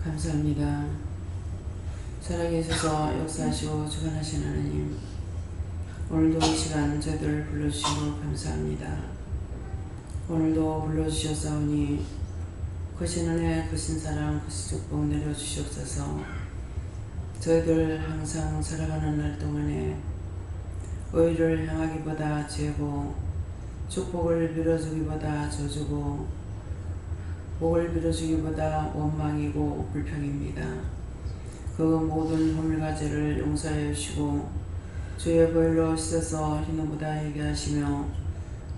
감사합니다. 살아계셔서 역사하시고 주관하신 하나님, 오늘도 이 시간 저희들을 불러주시고 감사합니다. 오늘도 불러주셨사오니 크신 은혜, 크신 사랑, 크신 축복 내려주시옵소서. 저희들 항상 살아가는 날 동안에 의를 향하기보다 죄고, 축복을 빌어주기보다 저주고, 복을 빌어주기보다 원망이고 불평입니다. 그 모든 허물과 죄를 용서하여 주시고 주의 보혈로 씻어서 흰옷보다 예게 하시며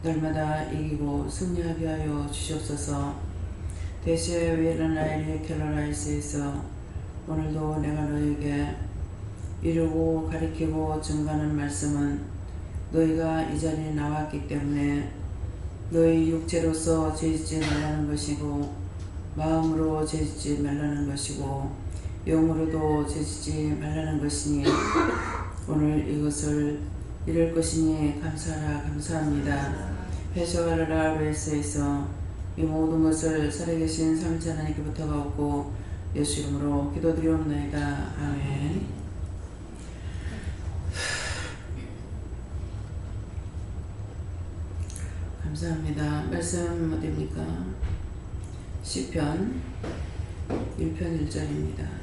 날마다 이기고 승리하게 하여 주시옵소서. 대시의 웨르나일의 켈러라이스에서 오늘도 내가 너에게 이루고 가리키고 증가하는 말씀은 너희가 이 자리에 나왔기 때문에 너희 육체로서 죄짓지 말라는 것이고, 마음으로 죄짓지 말라는 것이고, 영으로도 죄짓지 말라는 것이니 오늘 이것을 이룰 것이니 감사하라. 감사합니다. 회셔가라라 웨스에서 이 모든 것을 살아계신 삼위체 하나님께부터가 없고 예수 이름으로 기도드리옵나이다. 아멘. 감사합니다. 말씀 어디입니까? 시편 1편 1절입니다.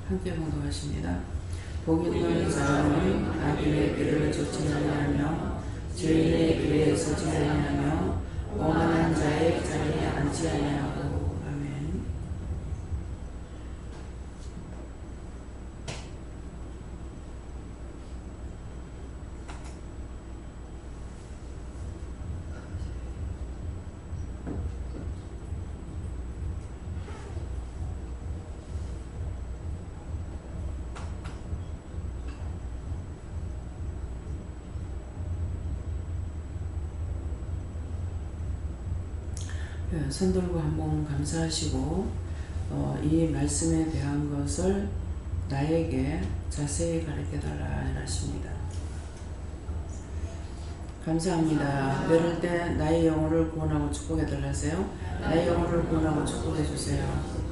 함께 봉독하십니다. 복 있는 자는 악인의 길을 쫓지 아니하며 죄인의 길에 서지 아니하며 오만한 자의 자리에 앉지 아니하고. 아멘. 손 들고 한번 감사하시고 이 말씀에 대한 것을 나에게 자세히 가르쳐달라 하십니다. 감사합니다. 이럴 때 나의 영혼을 구원하고 축복해달라 하세요. 나의 영혼을 구원하고 축복해주세요.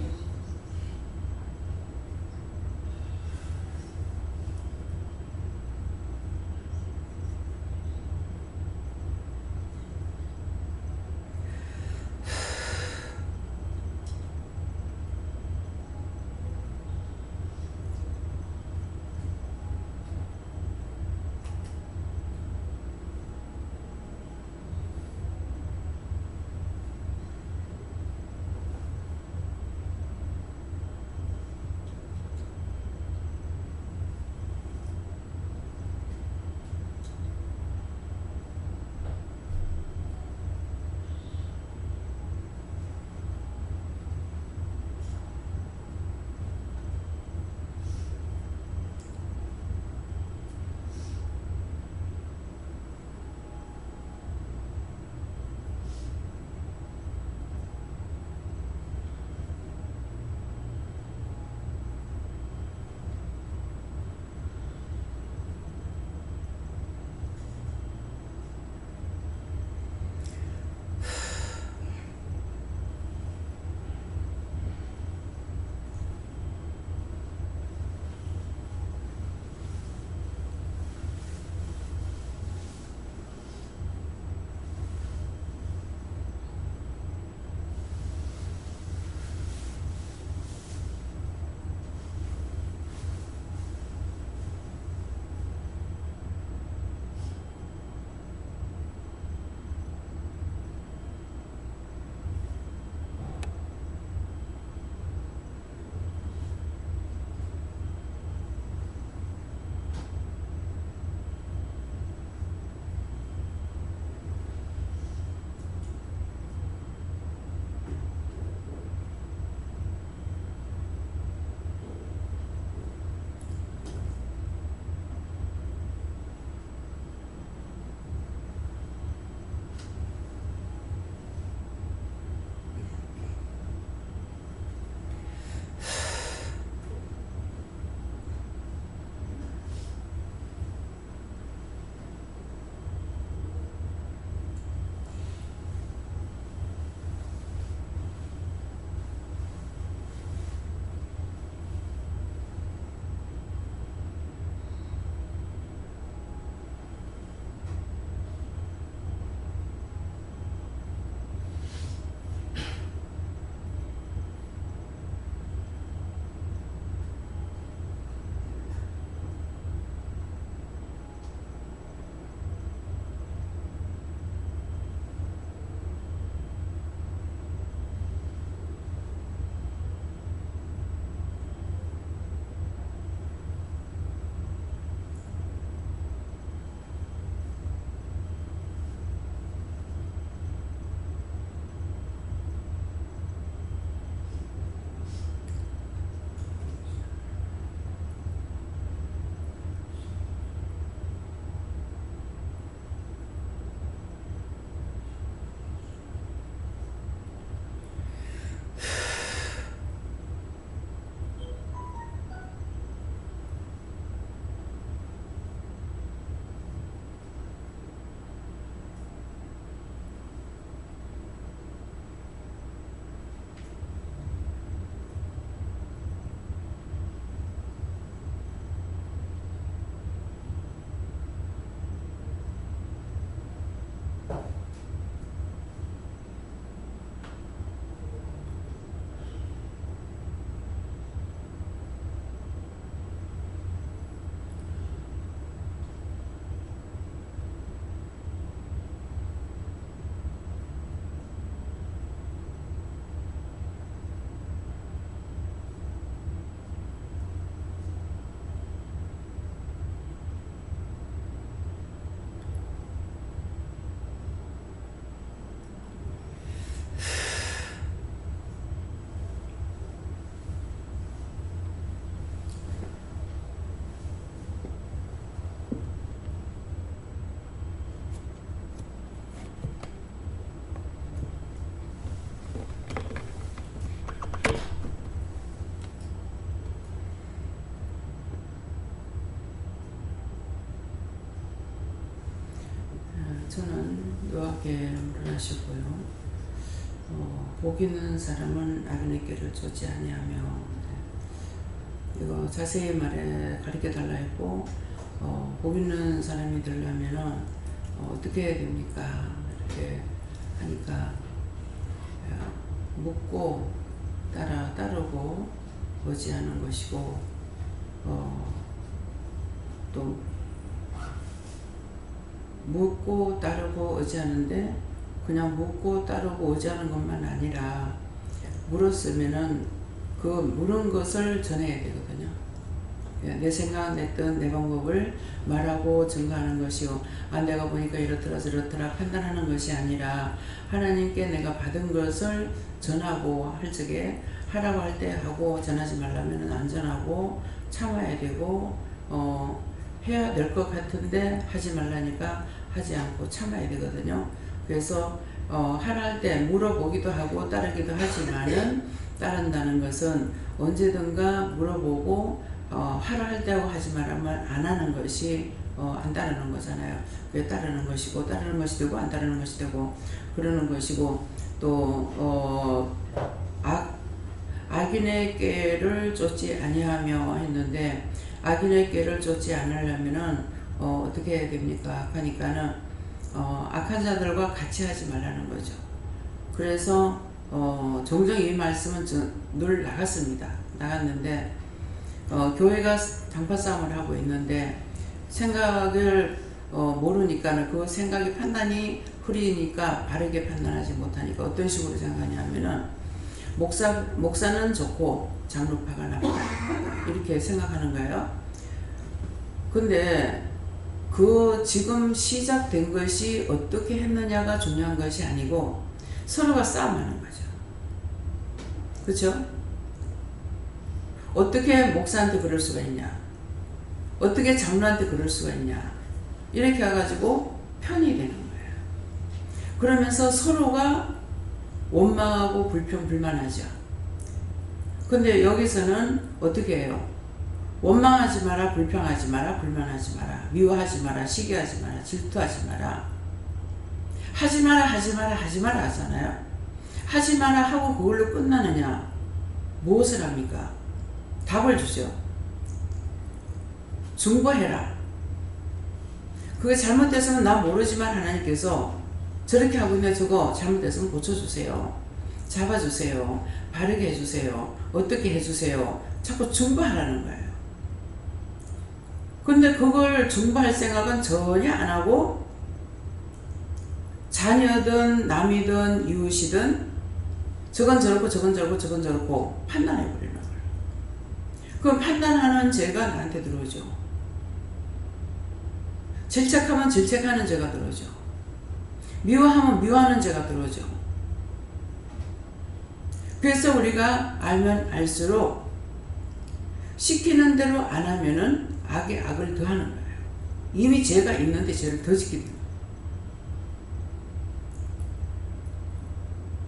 저는 노아께를 하셨고요. 복 있는 사람은 악인의 길을 쫓지 아니하며, 이거 자세히 말해 가르쳐 달라 했고, 복 있는 사람이 되려면은 어떻게 해야 됩니까? 이렇게 하니까 묻고 따르고 의지하는 것이고, 또 묻고 따르고 의지하는데 그냥 묻고 따르고 의지하는 것만 아니라 물었으면은 그 물은 것을 전해야 되거든요. 내 생각, 내 뜻, 내 방법을 말하고 증거하는 것이요. 내가 보니까 이렇더라 저렇더라 판단하는 것이 아니라 하나님께 내가 받은 것을 전하고 할 적에 하라고 할 때 하고 전하지 말라면 안 전하고 참아야 되고, 해야 될 것 같은데 하지 말라니까 하지 않고 참아야 되거든요. 그래서 하라 할 때 물어보기도 하고 따르기도 하지만은 따른다는 것은 언제든가 물어보고 하라 할 때 하고 하지 말라면 안 하는 것이 안 따르는 거잖아요. 그게 따르는 것이고, 따르는 것이 되고 안 따르는 것이 되고 그러는 것이고, 또 악인의 꾀를 쫓지 아니하며 했는데, 악인의 꾀를 쫓지 않으려면은 어떻게 해야 됩니까? 하니까는 악한 자들과 같이 하지 말라는 거죠. 그래서 종종 이 말씀은 늘 나갔는데, 교회가 당파 싸움을 하고 있는데 생각을 모르니까 그 생각이 판단이 흐리니까 바르게 판단하지 못하니까 어떤 식으로 생각하냐면은 목사는 좋고 장로파가 나쁘다 이렇게 생각하는 거예요. 근데 그 지금 시작된 것이 어떻게 했느냐가 중요한 것이 아니고 서로가 싸움하는 거죠. 그렇죠? 어떻게 목사한테 그럴 수가 있냐? 어떻게 장로한테 그럴 수가 있냐? 이렇게 해가지고 편이 되는 거예요. 그러면서 서로가 원망하고 불평불만하죠. 근데 여기서는 어떻게 해요? 원망하지 마라, 불평하지 마라, 불만하지 마라, 미워하지 마라, 시기하지 마라, 질투하지 마라. 하지 마라 하잖아요. 하지 마라 하고 그걸로 끝나느냐? 무엇을 합니까? 답을 주죠. 중보해라. 그게 잘못돼서는 나 모르지만 하나님께서 저렇게 하고 있는데 저거 잘못됐으면 고쳐주세요. 잡아주세요. 바르게 해주세요. 어떻게 해주세요. 자꾸 중보하라는 거예요. 근데 그걸 중보할 생각은 전혀 안 하고 자녀든 남이든 이웃이든 저건 저렇고 저건 저렇고 저건 저렇고 판단해버리는 거예요. 그럼 판단하는 죄가 나한테 들어오죠. 질책하면 질책하는 죄가 들어오죠. 미워하면 미워하는 죄가 들어오죠. 그래서 우리가 알면 알수록 시키는 대로 안 하면은 악에 악을 더하는 거예요. 이미 죄가 있는데 죄를 더 짓게 됩니다.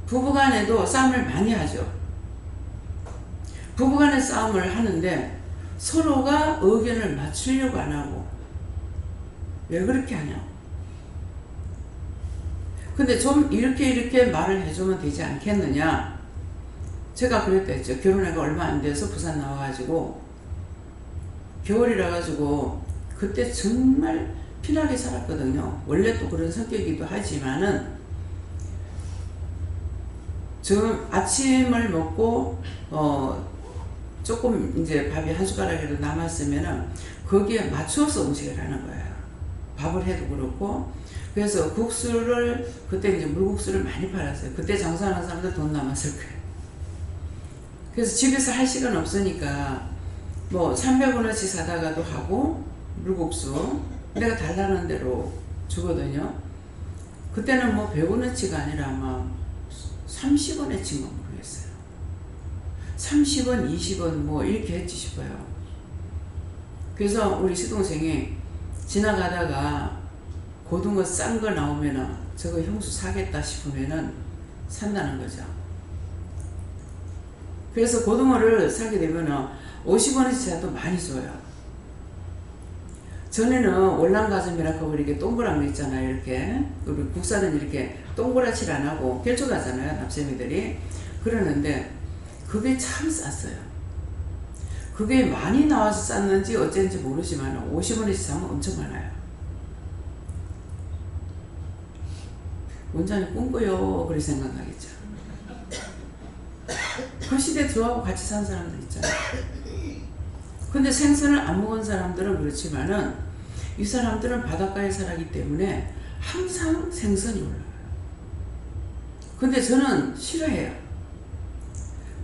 부부간에도 싸움을 많이 하죠. 부부간에 싸움을 하는데 서로가 의견을 맞추려고 안 하고 왜 그렇게 하냐고. 근데 좀 이렇게 말을 해주면 되지 않겠느냐. 제가 그랬다 했죠. 결혼하고 얼마 안 돼서 부산 나와가지고 겨울이라 가지고 그때 정말 편하게 살았거든요. 원래 또 그런 성격이기도 하지만은 좀 아침을 먹고 조금 이제 밥이 한 숟가락이라도 남았으면은 거기에 맞춰서 음식을 하는 거예요. 밥을 해도 그렇고. 그래서 국수를 그때 이제 물국수를 많이 팔았어요. 그때 장사하는 사람들 돈 남았을 거예요. 그래서 집에서 할 시간 없으니까 뭐 300원어치 사다가도 하고 물국수 내가 달라는 대로 주거든요. 그때는 뭐 100원어치가 아니라 아마 30원어치인가 모르겠어요. 30원, 20원 뭐 이렇게 했지 싶어요. 그래서 우리 시동생이 지나가다가 고등어 싼 거 나오면은 저거 형수 사겠다 싶으면은 산다는 거죠. 그래서 고등어를 사게 되면은 50원어치 사도 많이 줘요. 전에는 월남가슴이라고 이렇게 동그란 거 있잖아요. 이렇게 우리 국산은 이렇게 동그랗지 안 하고 길쭉하잖아요. 납세미들이. 그러는데 그게 참 쌌어요. 그게 많이 나와서 쌌는지 어쩐지 모르지만 50원에서 사면 엄청 많아요. 원장님 꿈꿔요. 그래 생각하겠죠. 그 시대에 저하고 같이 산 사람들 있잖아요. 근데 생선을 안 먹은 사람들은 그렇지만은 이 사람들은 바닷가에 살았기 때문에 항상 생선이 올라와요. 근데 저는 싫어해요.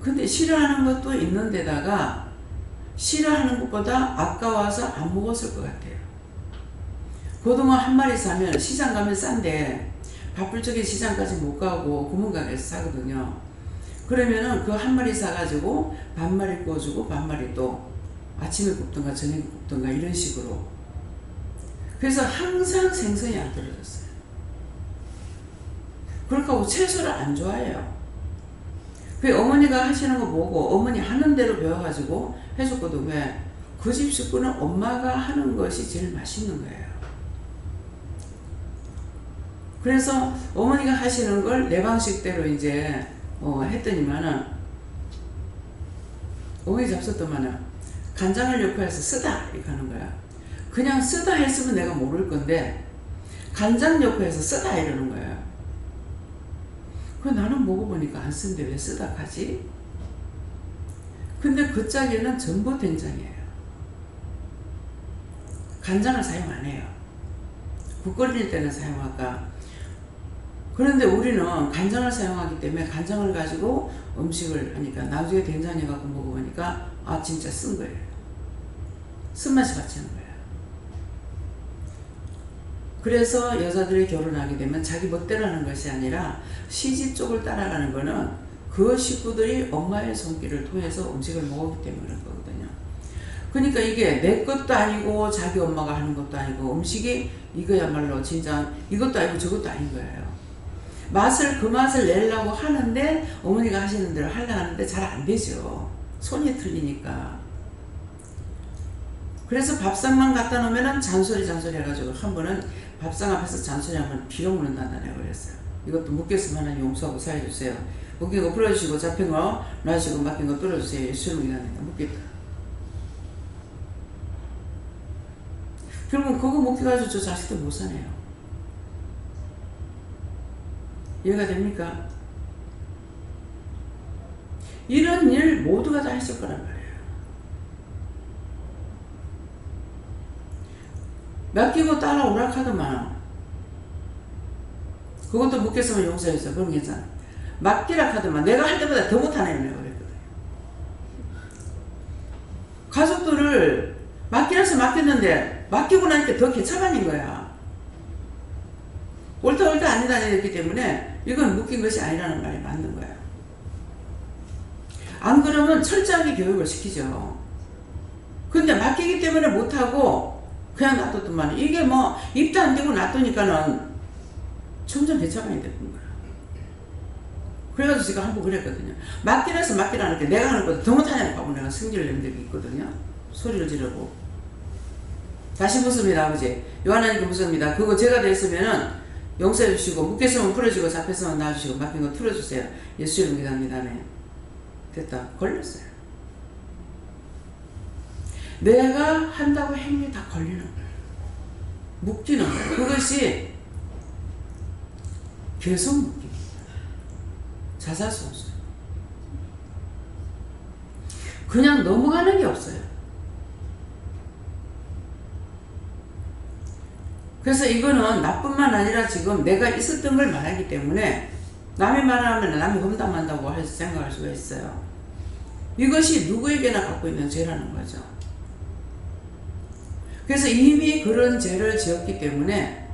근데 싫어하는 것도 있는데다가 싫어하는 것보다 아까워서 안 먹었을 것 같아요. 고등어 한 마리 사면 시장 가면 싼데 바쁠 적에 시장까지 못 가고 구멍가게에서 사거든요. 그러면은 그 한 마리 사가지고 반마리 구워주고 반마리 또 아침에 굽든가 저녁에 굽든가 이런 식으로. 그래서 항상 생선이 안 떨어졌어요. 그렇다고 채소를 안 좋아해요. 그 어머니가 하시는 거 보고 어머니 하는 대로 배워가지고 해줬거든. 왜? 그 집 식구는 엄마가 하는 것이 제일 맛있는 거예요. 그래서 어머니가 하시는 걸 내 방식대로 이제 했더니만은 어머니 잡섰더만은 간장을 넣고 해서 쓰다 이렇게 하는 거야. 그냥 쓰다 했으면 내가 모를 건데 간장 넣고 해서 쓰다 이러는 거야. 그 나는 먹어보니까 안 쓴데 왜 쓰다 하지? 근데 그 짝에는 전부 된장이에요. 간장을 사용 안 해요. 국 끓일 때는 사용할까. 그런데 우리는 간장을 사용하기 때문에 간장을 가지고 음식을 하니까 나중에 된장에 갖고 먹어보니까 아 진짜 쓴 거예요. 쓴맛이 같이 하는 거예요. 그래서 여자들이 결혼하게 되면 자기 멋대로 하는 것이 아니라 시집 쪽을 따라가는 거는 그 식구들이 엄마의 손길을 통해서 음식을 먹었기 때문에 그런 거거든요. 그러니까 이게 내 것도 아니고 자기 엄마가 하는 것도 아니고 음식이 이거야말로 진짜 이것도 아니고 저것도 아닌 거예요. 그 맛을 내려고 하는데 어머니가 하시는 대로 하려고 하는데 잘 안 되죠. 손이 틀리니까. 그래서 밥상만 갖다 놓으면 잔소리 해가지고 한 번은 밥상 앞에서 잔소리하면 비록 묻는다고 그랬어요. 이것도 묶였으면 하나님 용서하고 사해주세요. 묶인 거 풀어주시고 잡힌 거 놔주시고 맡긴 거 뚫어주세요. 예수님이 나니까 묶였다. 결국은 그거 묶여가지고 저 자식들 못 사네요. 이해가 됩니까? 이런 일 모두가 다 했을 거란 말이에요. 맡기고 따라 오락하더만 그것도 묶였으면 용서했어. 그럼 괜찮아. 맡기라 하더만 내가 할 때보다 더 못하네 내가 그랬거든. 가족들을 맡기라서 맡겼는데 맡기고 나니까 더 개차반인 거야. 옳다 아니다 이랬기 때문에 이건 묶인 것이 아니라는 말이 맞는 거야. 안 그러면 철저하게 교육을 시키죠. 근데 맡기기 때문에 못하고 그냥 놔뒀더만 이게 뭐 입도 안 대고 놔두니까는 점점 개차반이 되는 거야. 그래가지고 제가 한번 그랬거든요. 맡기라서 맡기라니까 내가 하는 것도 더 못하냐고 하고 내가 승질을 낸 적이 있거든요. 소리를 지르고. 다시 묻습니다. 아버지. 요한하니까 묻습니다. 그거 제가 됐으면은 용서해 주시고 묶였으면 풀어주고 잡혔으면 놔주시고 맡긴 거 틀어주세요. 예수 이름 기도합니다. 네. 됐다. 걸렸어요. 내가 한다고 행위 다 걸리는 거예요. 묶이는 거예요. 그것이 계속 묶입니다. 자살소수. 그냥 넘어가는 게 없어요. 그래서 이거는 나뿐만 아니라 지금 내가 있었던 걸 말하기 때문에 남이 말하면 남이 험담한다고 생각할 수가 있어요. 이것이 누구에게나 갖고 있는 죄라는 거죠. 그래서 이미 그런 죄를 지었기 때문에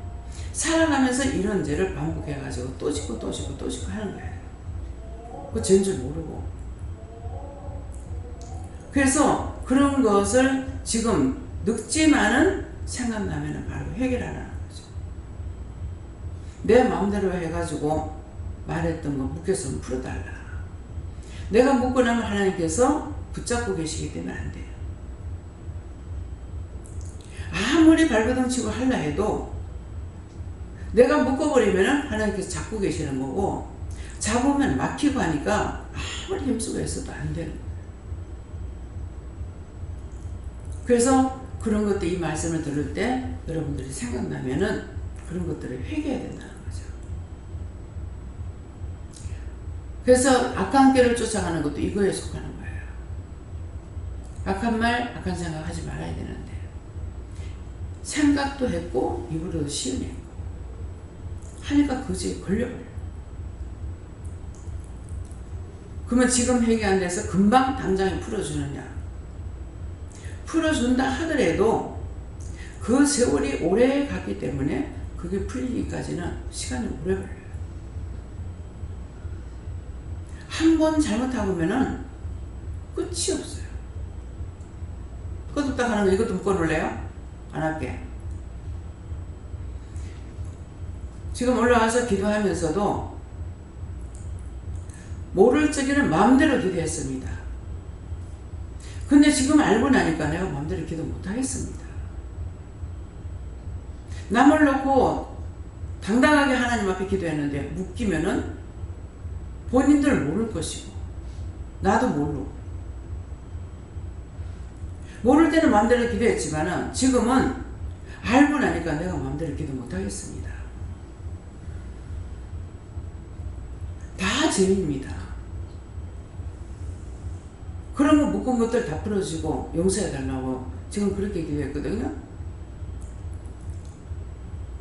살아가면서 이런 죄를 반복해가지고 또 짓고 하는 거예요. 그 죄인 줄 모르고. 그래서 그런 것을 지금 늙지만은 생각나면 바로 해결하라는 거죠. 내 마음대로 해가지고 말했던 거 묶였으면 풀어달라. 내가 묶고 나면 하나님께서 붙잡고 계시기 때문에 안 돼요. 아무리 발버둥 치고 하려 해도 내가 묶어버리면 하나님께서 잡고 계시는 거고, 잡으면 막히고 하니까 아무리 힘쓰고 했어도 안 되는 거예요. 그래서 그런 것들, 이 말씀을 들을 때 여러분들이 생각나면은 그런 것들을 회개해야 된다는 거죠. 그래서 악한 길을 쫓아가는 것도 이거에 속하는 거예요. 악한 말, 악한 생각 하지 말아야 되는데, 생각도 했고 입으로도 시은했고 하니까 그것이 걸려버려요. 그러면 지금 회개 안 돼서 금방 당장에 풀어주느냐? 풀어준다 하더라도 그 세월이 오래 갔기 때문에 그게 풀리기까지는 시간이 오래 걸려요. 한 번 잘못하고면은 끝이 없어요. 끄덕딱 하는 거 이것도 묶어놓을래요? 안 할게. 지금 올라와서 기도하면서도 모를 적에는 마음대로 기도했습니다. 근데 지금 알고 나니까 내가 마음대로 기도 못하겠습니다. 남을 놓고 당당하게 하나님 앞에 기도했는데 묶이면은 본인들 모를 것이고 나도 모를 때는 마음대로 기도했지만은 지금은 알고 나니까 내가 마음대로 기도 못하겠습니다. 다 죄입니다. 그런 거 묶은 것들 다 풀어지고 용서해달라고 지금 그렇게 기도했거든요.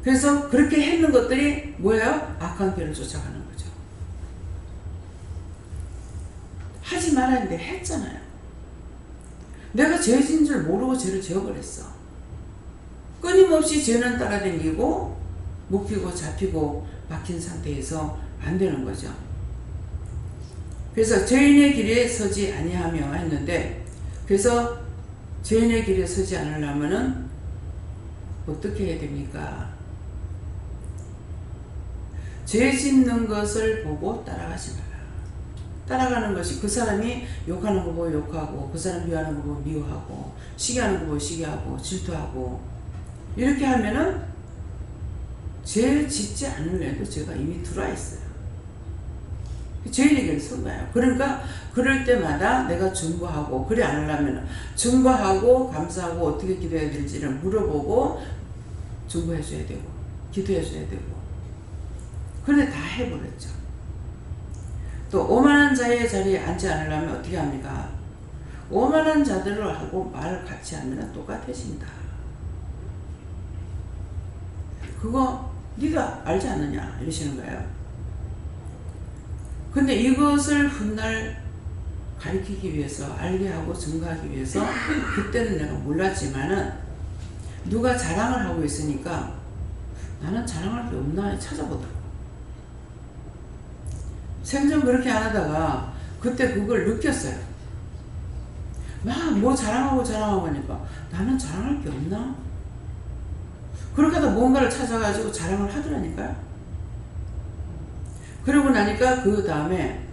그래서 그렇게 했는 것들이 뭐예요? 악한 길을 쫓아가는 거죠. 하지 말았는데 했잖아요. 내가 죄진 줄 모르고 죄를 지어버렸어. 끊임없이 죄는 따라다니고 묶이고 잡히고 막힌 상태에서 안 되는 거죠. 그래서 죄인의 길에 서지 아니하며 했는데, 그래서 죄인의 길에 서지 않으려면은 어떻게 해야 됩니까? 죄 짓는 것을 보고 따라가지 마라. 따라가는 것이 그 사람이 욕하는 거 보고 욕하고, 그 사람 미워하는 거 보고 미워하고, 시기하는 거 보고 시기하고, 질투하고, 이렇게 하면은 죄 짓지 않으려도 죄가 이미 들어와 있어요. 죄인에게는 선 거예요. 그러니까 그럴 때마다 내가 중보하고, 그래 안 하려면 중보하고 감사하고 어떻게 기도해야 될지를 물어보고 중보해 줘야 되고 기도해 줘야 되고. 그런데 다 해버렸죠. 또 오만한 자의 자리에 앉지 않으려면 어떻게 합니까? 오만한 자들로 하고 말 같이 하면 똑같아진다. 그거 네가 알지 않느냐 이러시는 거예요. 근데 이것을 훗날 가르치기 위해서, 알게 하고 증거하기 위해서, 그때는 내가 몰랐지만은 누가 자랑을 하고 있으니까 나는 자랑할 게 없나 찾아보더라고. 생전 그렇게 안 하다가 그때 그걸 느꼈어요. 막 뭐 자랑하고 하니까 나는 자랑할 게 없나? 그렇게 하다 뭔가를 찾아가지고 자랑을 하더라니까요. 그러고 나니까 그 다음에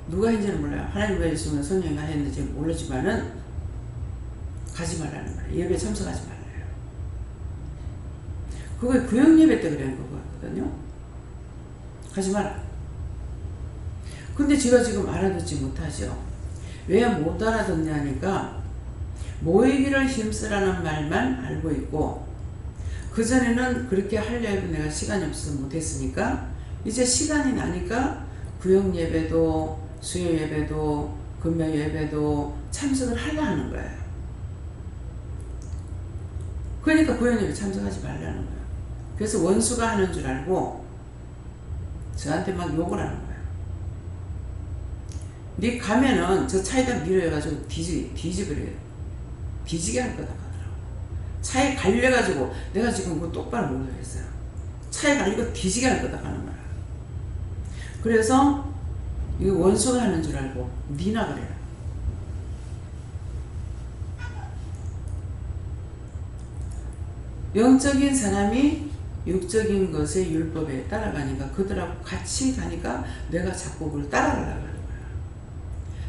누가 했는지는 몰라요. 하나님 왜 있으면 성령이 했는지 모르지만은 가지 말라는 거예요. 예배에 참석하지 말라요. 그거 구역 예배 때 그러는 거거든요. 가지 마라. 근데 제가 지금 알아듣지 못하죠. 왜 못 알아듣냐니까 모이기를 힘쓰라는 말만 알고 있고, 그전에는 그렇게 하려고 내가 시간이 없어서 못했으니까 이제 시간이 나니까 구역 예배도 수요 예배도 금요 예배도 참석을 하려 하는 거예요. 그러니까 구역 예배 참석하지 말라는 거예요. 그래서 원수가 하는 줄 알고 저한테 막 욕을 하는 거예요. 네 가면은 저 차에다 밀어가지고 뒤집으래요. 뒤지게 할 거다. 차에 갈려가지고 내가 지금 그거 똑바로 못하겠어요. 차에 갈리고 뒤지게 할 거다 하는 거야. 그래서 이거 원수가 하는 줄 알고 니나 그래요. 영적인 사람이 육적인 것의 율법에 따라가니까 그들하고 같이 가니까 내가 자꾸 그걸 따라가려고 하는 거야.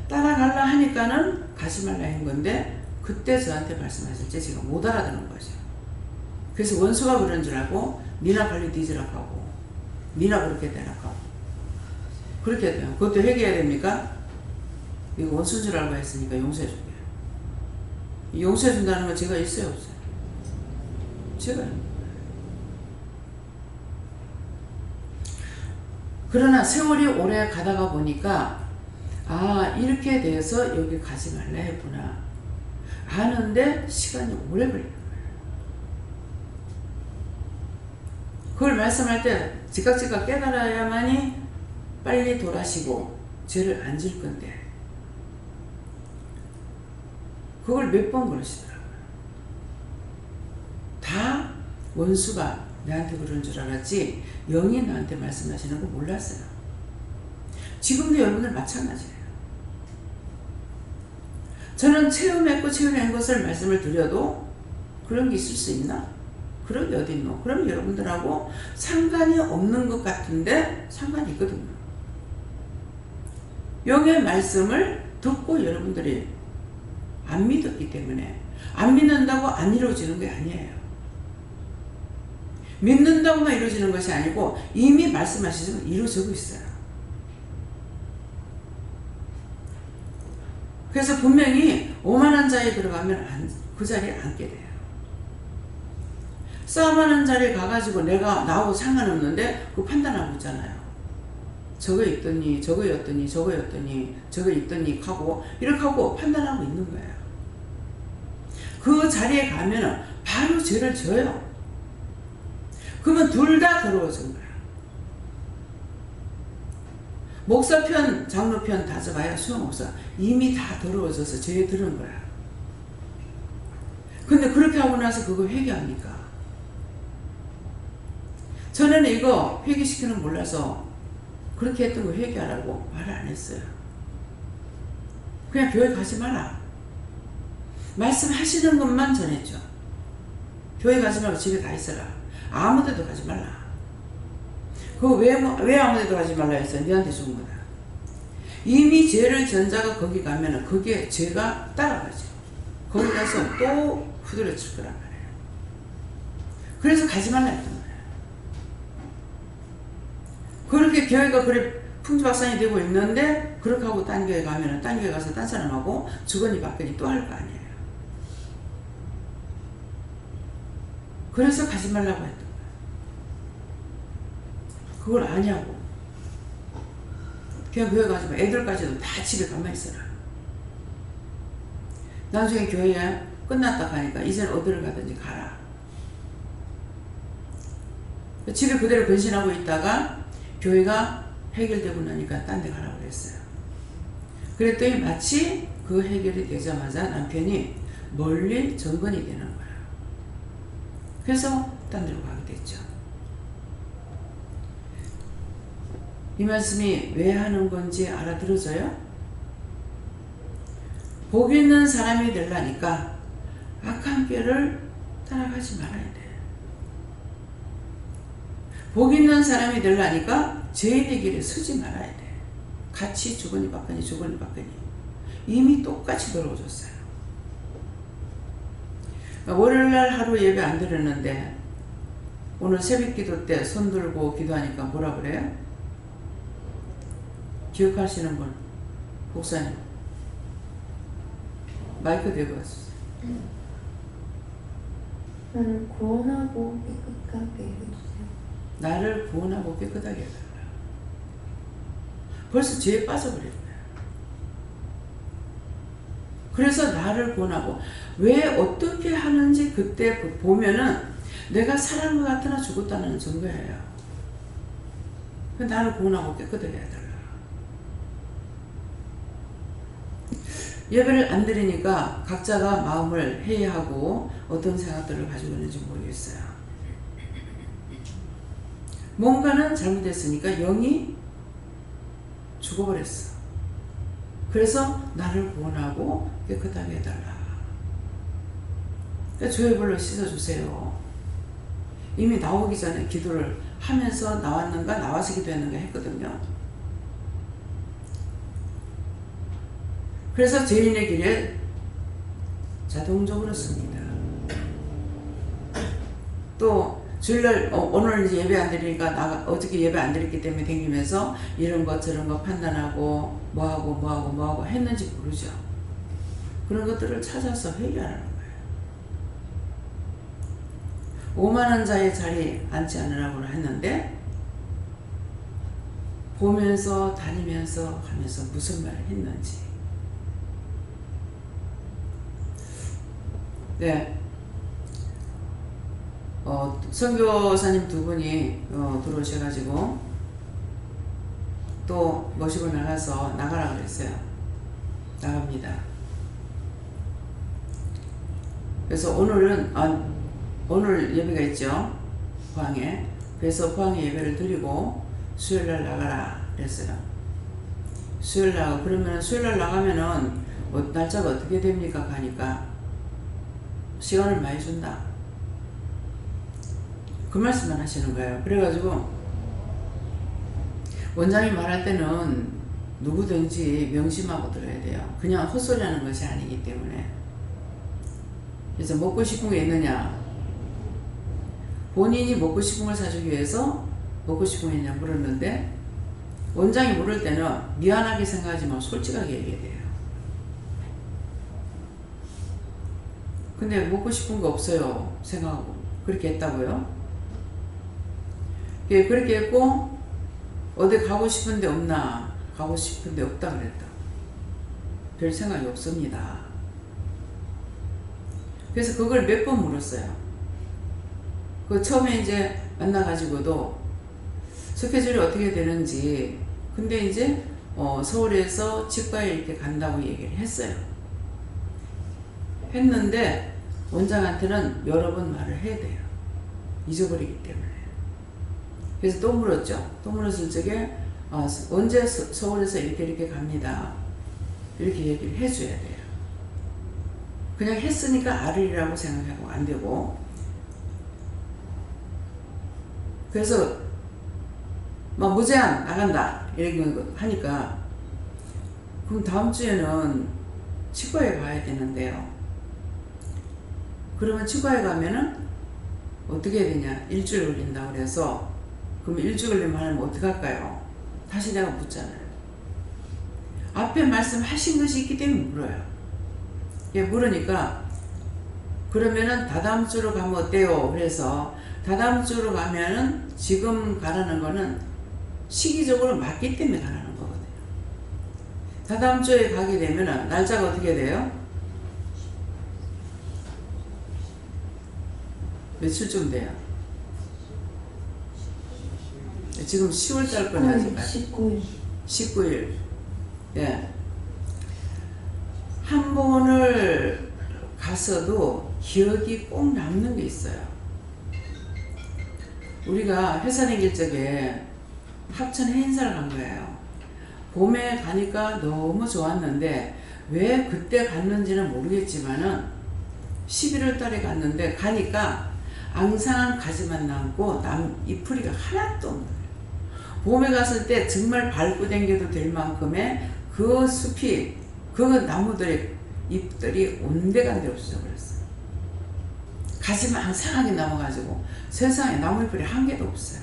따라가려 하니까는 가지 말라 한 건데 그때 저한테 말씀하실 때 제가 못 알아듣는 거죠. 그래서 원수가 그런 줄 알고 니나 빨리 뒤지라고 하고 니나 그렇게 되라고 하고 그렇게 돼요. 그것도 회개해야 됩니까? 이거 원수인 줄 알고 했으니까 용서해 줄게요. 용서해 준다는 건 제가 있어요 없어요? 제가 그러나 세월이 오래 가다가 보니까 아 이렇게 돼서 여기 가지 말라 했구나 아는데 시간이 오래 걸리는 거예요. 그걸 말씀할 때 즉각 깨달아야만이 빨리 돌아시고 죄를 안 질 건데 그걸 몇 번 그러시더라고요. 다 원수가 나한테 그런 줄 알았지 영이 나한테 말씀하시는 거 몰랐어요. 지금도 여러분들 마찬가지예요. 저는 체험했고 체험한 것을 말씀을 드려도 그런 게 있을 수 있나? 그런 게 어디 있노? 그럼 여러분들하고 상관이 없는 것 같은데 상관이 있거든요. 영의 말씀을 듣고 여러분들이 안 믿었기 때문에 안 믿는다고 안 이루어지는 게 아니에요. 믿는다고만 이루어지는 것이 아니고 이미 말씀하시면 이루어지고 있어요. 그래서 분명히 오만한 자에 들어가면 그 자리에 앉게 돼요. 싸움하는 자리에 가가지고 내가 나하고 상관없는데 그거 판단하고 있잖아요. 저거 있더니 저거였더니 저거였더니 저거 있더니 하고 이렇게 하고 판단하고 있는 거예요. 그 자리에 가면은 바로 죄를 져요. 그러면 둘 다 더러워진 거야. 목사편, 장로편 다져봐야 소용없어. 이미 다 더러워져서 죄에 들은 거야. 근데 그렇게 하고 나서 그거 회개합니까? 전에는 이거 회개시키는 거 몰라서 그렇게 했던 거 회개하라고 말을 안 했어요. 그냥 교회 가지 마라. 말씀하시는 것만 전했죠. 교회 가지 말고 집에 가 있어라. 아무 데도 가지 말라. 그거 왜 아무 데도 가지 말라 했어? 너한테 준 거다. 이미 죄를 전 자가 거기 가면은 그게 죄가 따라가죠. 거기 가서 또 후들어칠 거란 말이에요. 그래서 가지 말라 했던 거예요. 그렇게 교회가 그래 풍지박산이 되고 있는데 그렇게 하고 딴 교회 가면은 딴 교회 가서 딴 사람하고 주거니 받거니 또 할 거 아니에요. 그래서 가지 말라고 했던 거예요. 그걸 아냐고. 그냥 교회 가지 마. 애들까지도 다 집에 가만히 있어라. 나중에 교회 끝났다 가니까 이제는 어디를 가든지 가라. 집에 그대로 변신하고 있다가 교회가 해결되고 나니까 딴 데 가라고 그랬어요. 그랬더니 마치 그 해결이 되자마자 남편이 멀리 정건이 되는 거예요. 그래서 딴 데로 가게 됐죠. 이 말씀이 왜 하는 건지 알아들어져요? 복 있는 사람이 되려니까 악한 길을 따라가지 말아야 돼. 복 있는 사람이 되려니까 죄인의 길에 서지 말아야 돼. 같이 주거니 받거니 주거니 받거니 이미 똑같이 들어오셨어요. 월요일날 하루 예배 안 드렸는데 오늘 새벽기도 때 손 들고 기도하니까 뭐라 그래요? 기억하시는 분? 목사님 마이크 대고 왔어요. 나를 구원하고 깨끗하게 해주세요. 나를 구원하고 깨끗하게 해달라. 벌써 죄에 빠져버렸네. 그래서 나를 구원하고 왜 어떻게 하는지 그때 보면은 내가 살아난 것 같으나 죽었다는 증거예요. 나를 구원하고 깨끗하게 해달라. 예배를 안 드리니까 각자가 마음을 회의하고 어떤 생각들을 가지고 있는지 모르겠어요. 뭔가는 잘못했으니까 영이 죽어버렸어. 그래서 나를 구원하고 깨끗하게 해달라. 주의 불로 씻어주세요. 이미 나오기 전에 기도를 하면서 나왔는가 나와서 기도했는가 했거든요. 그래서 죄인의 길에 자동적으로 씁니다. 또 주일날 오늘 이제 예배 안 드리니까 어저께 예배 안 드렸기 때문에 댕기면서 이런 것 저런 거 판단하고 뭐하고 했는지 모르죠. 그런 것들을 찾아서 회개하는 거예요. 5만원 자의 자리에 앉지 않으라고 했는데 보면서 다니면서 하면서 무슨 말을 했는지. 네. 선교사님 두 분이 들어오셔가지고 또 모시고 나가라 그랬어요. 나갑니다. 그래서 오늘 예배가 있죠. 포항에. 그래서 포항에 예배를 드리고 수요일날 나가라 그랬어요. 수요일 그러면 수요일날 나가면은 날짜가 어떻게 됩니까? 가니까 시간을 많이 준다. 그 말씀만 하시는 거예요. 그래가지고 원장이 말할 때는 누구든지 명심하고 들어야 돼요. 그냥 헛소리하는 것이 아니기 때문에. 그래서 먹고 싶은 게 있느냐? 본인이 먹고 싶은 걸 사주기 위해서 먹고 싶은 게 있냐 물었는데 원장이 물을 때는 미안하게 생각하지 말고 솔직하게 얘기해야 돼요. 근데 먹고 싶은 거 없어요 생각하고 그렇게 했다고요? 그렇게 했고 어디 가고 싶은데 없나? 가고 싶은데 없다 그랬다. 별 생각이 없습니다. 그래서 그걸 몇 번 물었어요. 처음에 이제 만나가지고도 스케줄이 어떻게 되는지. 근데 이제 서울에서 치과에 이렇게 간다고 얘기를 했어요. 했는데 원장한테는 여러 번 말을 해야 돼요. 잊어버리기 때문에. 그래서 또 물었죠. 또 물었을 적에 언제 서울에서 이렇게 갑니다. 이렇게 얘기를 해줘야 돼요. 그냥 했으니까 알으리라고 생각하고 안 되고. 그래서 막 무제한 나간다 이렇게 하니까 그럼 다음 주에는 치과에 가야 되는데요. 그러면 치과에 가면은 어떻게 해야 되냐? 일주일 걸린다고 그래서 그럼 일주일 걸리면 하면 어떡할까요? 다시 내가 묻잖아요. 앞에 말씀하신 것이 있기 때문에 물어요. 물으니까 그러면은 다다음 주로 가면 어때요? 그래서 다다음 주로 가면은 지금 가라는 거는 시기적으로 맞기 때문에 가라는 거거든요. 다다음 주에 가게 되면은 날짜가 어떻게 돼요? 며칠쯤 돼요? 지금 10월달 거는 아직 19일. 19일. 예. 한 번을 갔어도 기억이 꼭 남는 게 있어요. 우리가 회사 다닐 적에 합천 행사를 간 거예요. 봄에 가니까 너무 좋았는데 왜 그때 갔는지는 모르겠지만은 11월 달에 갔는데 가니까 앙상한 가지만 남고 잎풀이가 하나도 없는 거예요. 봄에 갔을 때 정말 밟고 다녀도 될 만큼의 그 숲이 그 나무들의 잎들이 온데간데 없어져 버렸어요. 가지만 앙상하게 남아가지고 세상에 나무 잎풀이 한 개도 없어요.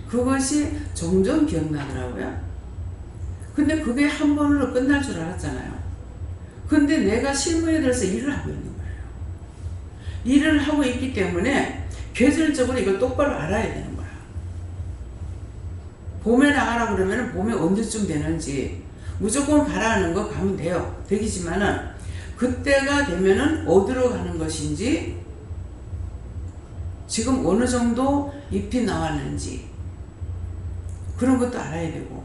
그것이 종종 기억나더라고요. 근데 그게 한 번으로 끝날 줄 알았잖아요. 근데 내가 실무에 들어서 일을 하고 있는 거예요. 일을 하고 있기 때문에 계절적으로 이걸 똑바로 알아야 되는 거야. 봄에 나가라 그러면 봄에 언제쯤 되는지 무조건 가라는 거 가면 돼요. 되겠지만은 그때가 되면은 어디로 가는 것인지 지금 어느 정도 잎이 나왔는지 그런 것도 알아야 되고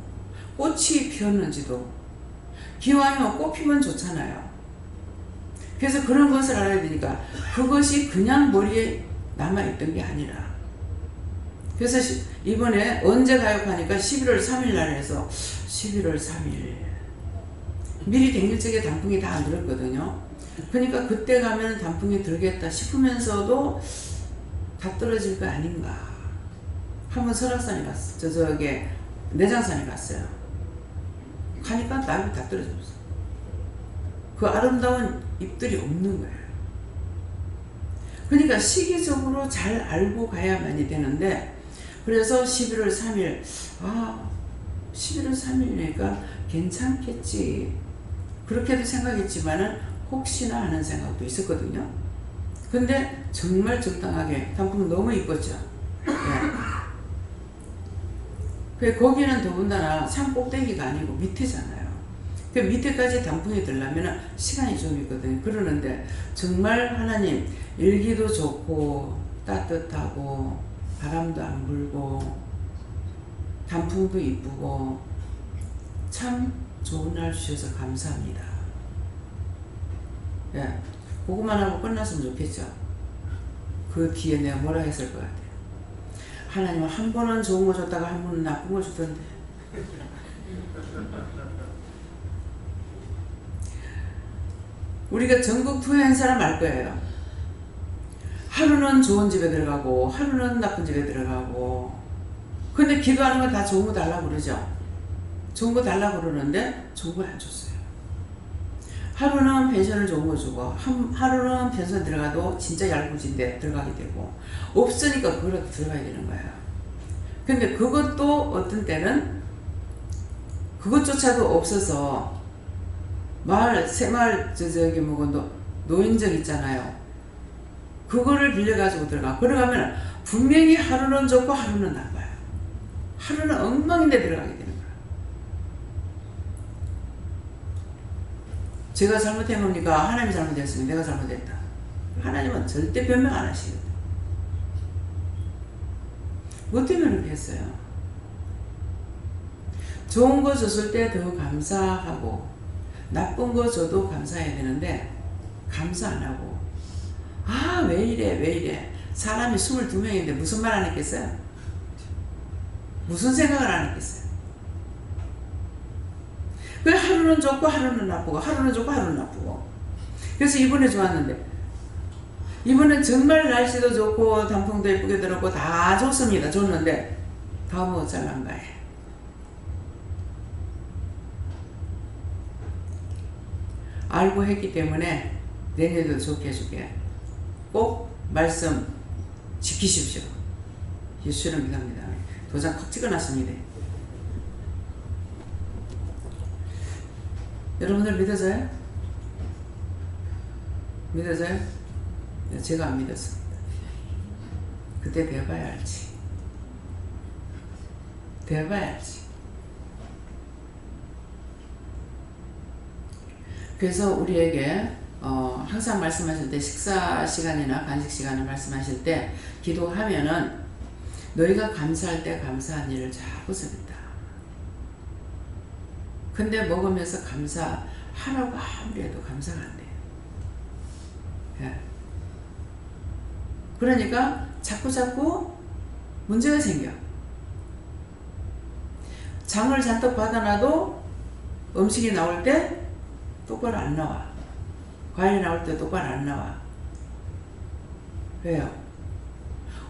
꽃이 피었는지도 기왕이면 꽃 피면 좋잖아요. 그래서 그런 것을 알아야 되니까 그것이 그냥 머리에 남아있던 게 아니라 그래서 이번에 언제 가요 하니까 11월 3일 날 해서 11월 3일 미리 댕길 적에 단풍이 다 안 들었거든요. 그러니까 그때 가면 단풍이 들겠다 싶으면서도 다 떨어질 거 아닌가. 한번 설악산에 갔어. 저기 내장산에 갔어요. 가니까 나무 다 떨어졌어. 그 아름다운 잎들이 없는 거예요. 그러니까 시기적으로 잘 알고 가야만이 되는데, 그래서 11월 3일 11월 3일이니까 괜찮겠지 그렇게도 생각했지만은 혹시나 하는 생각도 있었거든요. 근데 정말 적당하게 단풍 너무 이뻤죠. 네. 거기는 더군다나 산 꼭대기가 아니고 밑에잖아요. 그 밑에까지 단풍이 들려면 시간이 좀 있거든요. 그러는데 정말 하나님 일기도 좋고 따뜻하고 바람도 안 불고 단풍도 이쁘고 참 좋은 날 주셔서 감사합니다. 예, 그것만 하고 끝났으면 좋겠죠. 그 뒤에 내가 뭐라 했을 것 같아요. 하나님 한 번은 좋은 거 줬다가 한 번은 나쁜 거 주던데. 우리가 전국 투어한 사람 알 거예요. 하루는 좋은 집에 들어가고 하루는 나쁜 집에 들어가고, 근데 기도하는 건 다 좋은 거 달라고 그러죠. 좋은 거 달라고 그러는데 좋은 걸 안 줬어요. 하루는 펜션을 좋은 거 주고 하루는 펜션 들어가도 진짜 얄궂은데 들어가게 되고, 없으니까 그걸 들어가야 되는 거예요. 근데 그것도 어떤 때는 그것조차도 없어서 새마을 저기 노인정 있잖아요. 그거를 빌려가지고 들어가면 분명히 하루는 좋고 하루는 나빠요. 하루는 엉망인데 들어가게 되는 거예요. 제가 잘못한 겁니까? 하나님이 잘못했으면 내가 잘못했다. 하나님은 절대 변명 안 하시거든요. 뭐 때문에 그렇게 했어요? 좋은 거 줬을 때 더 감사하고 나쁜 거 줘도 감사해야 되는데 감사 안 하고 왜 이래 사람이 22명인데 무슨 말 안 했겠어요? 무슨 생각을 안 했겠어요? 그 하루는 좋고 하루는 나쁘고 하루는 좋고 하루는 나쁘고. 그래서 이번에 좋았는데 이번엔 정말 날씨도 좋고 단풍도 예쁘게 들었고 다 좋습니다. 좋는데 다음은 어쩌란가요? 알고 했기 때문에 내년에도 좋게 해줄게. 꼭 말씀 지키십시오. 예수를 믿습니다. 도장 콕 찍어놨습니다. 여러분들 믿어져요? 믿어져요? 제가 안 믿었습니다. 그때 돼봐야 알지. 돼봐야 알지. 그래서 우리에게 항상 말씀하실 때 식사 시간이나 간식 시간에 말씀하실 때 기도하면은 너희가 감사할 때 감사한 일을 자꾸 씁니다. 근데 먹으면서 감사하라고 아무리 해도 감사가 안 돼요. 예. 그러니까 자꾸 문제가 생겨. 장을 잔뜩 받아놔도 음식이 나올 때 똑바로 안 나와. 과일이 나올 때 똑바로 안 나와. 왜요?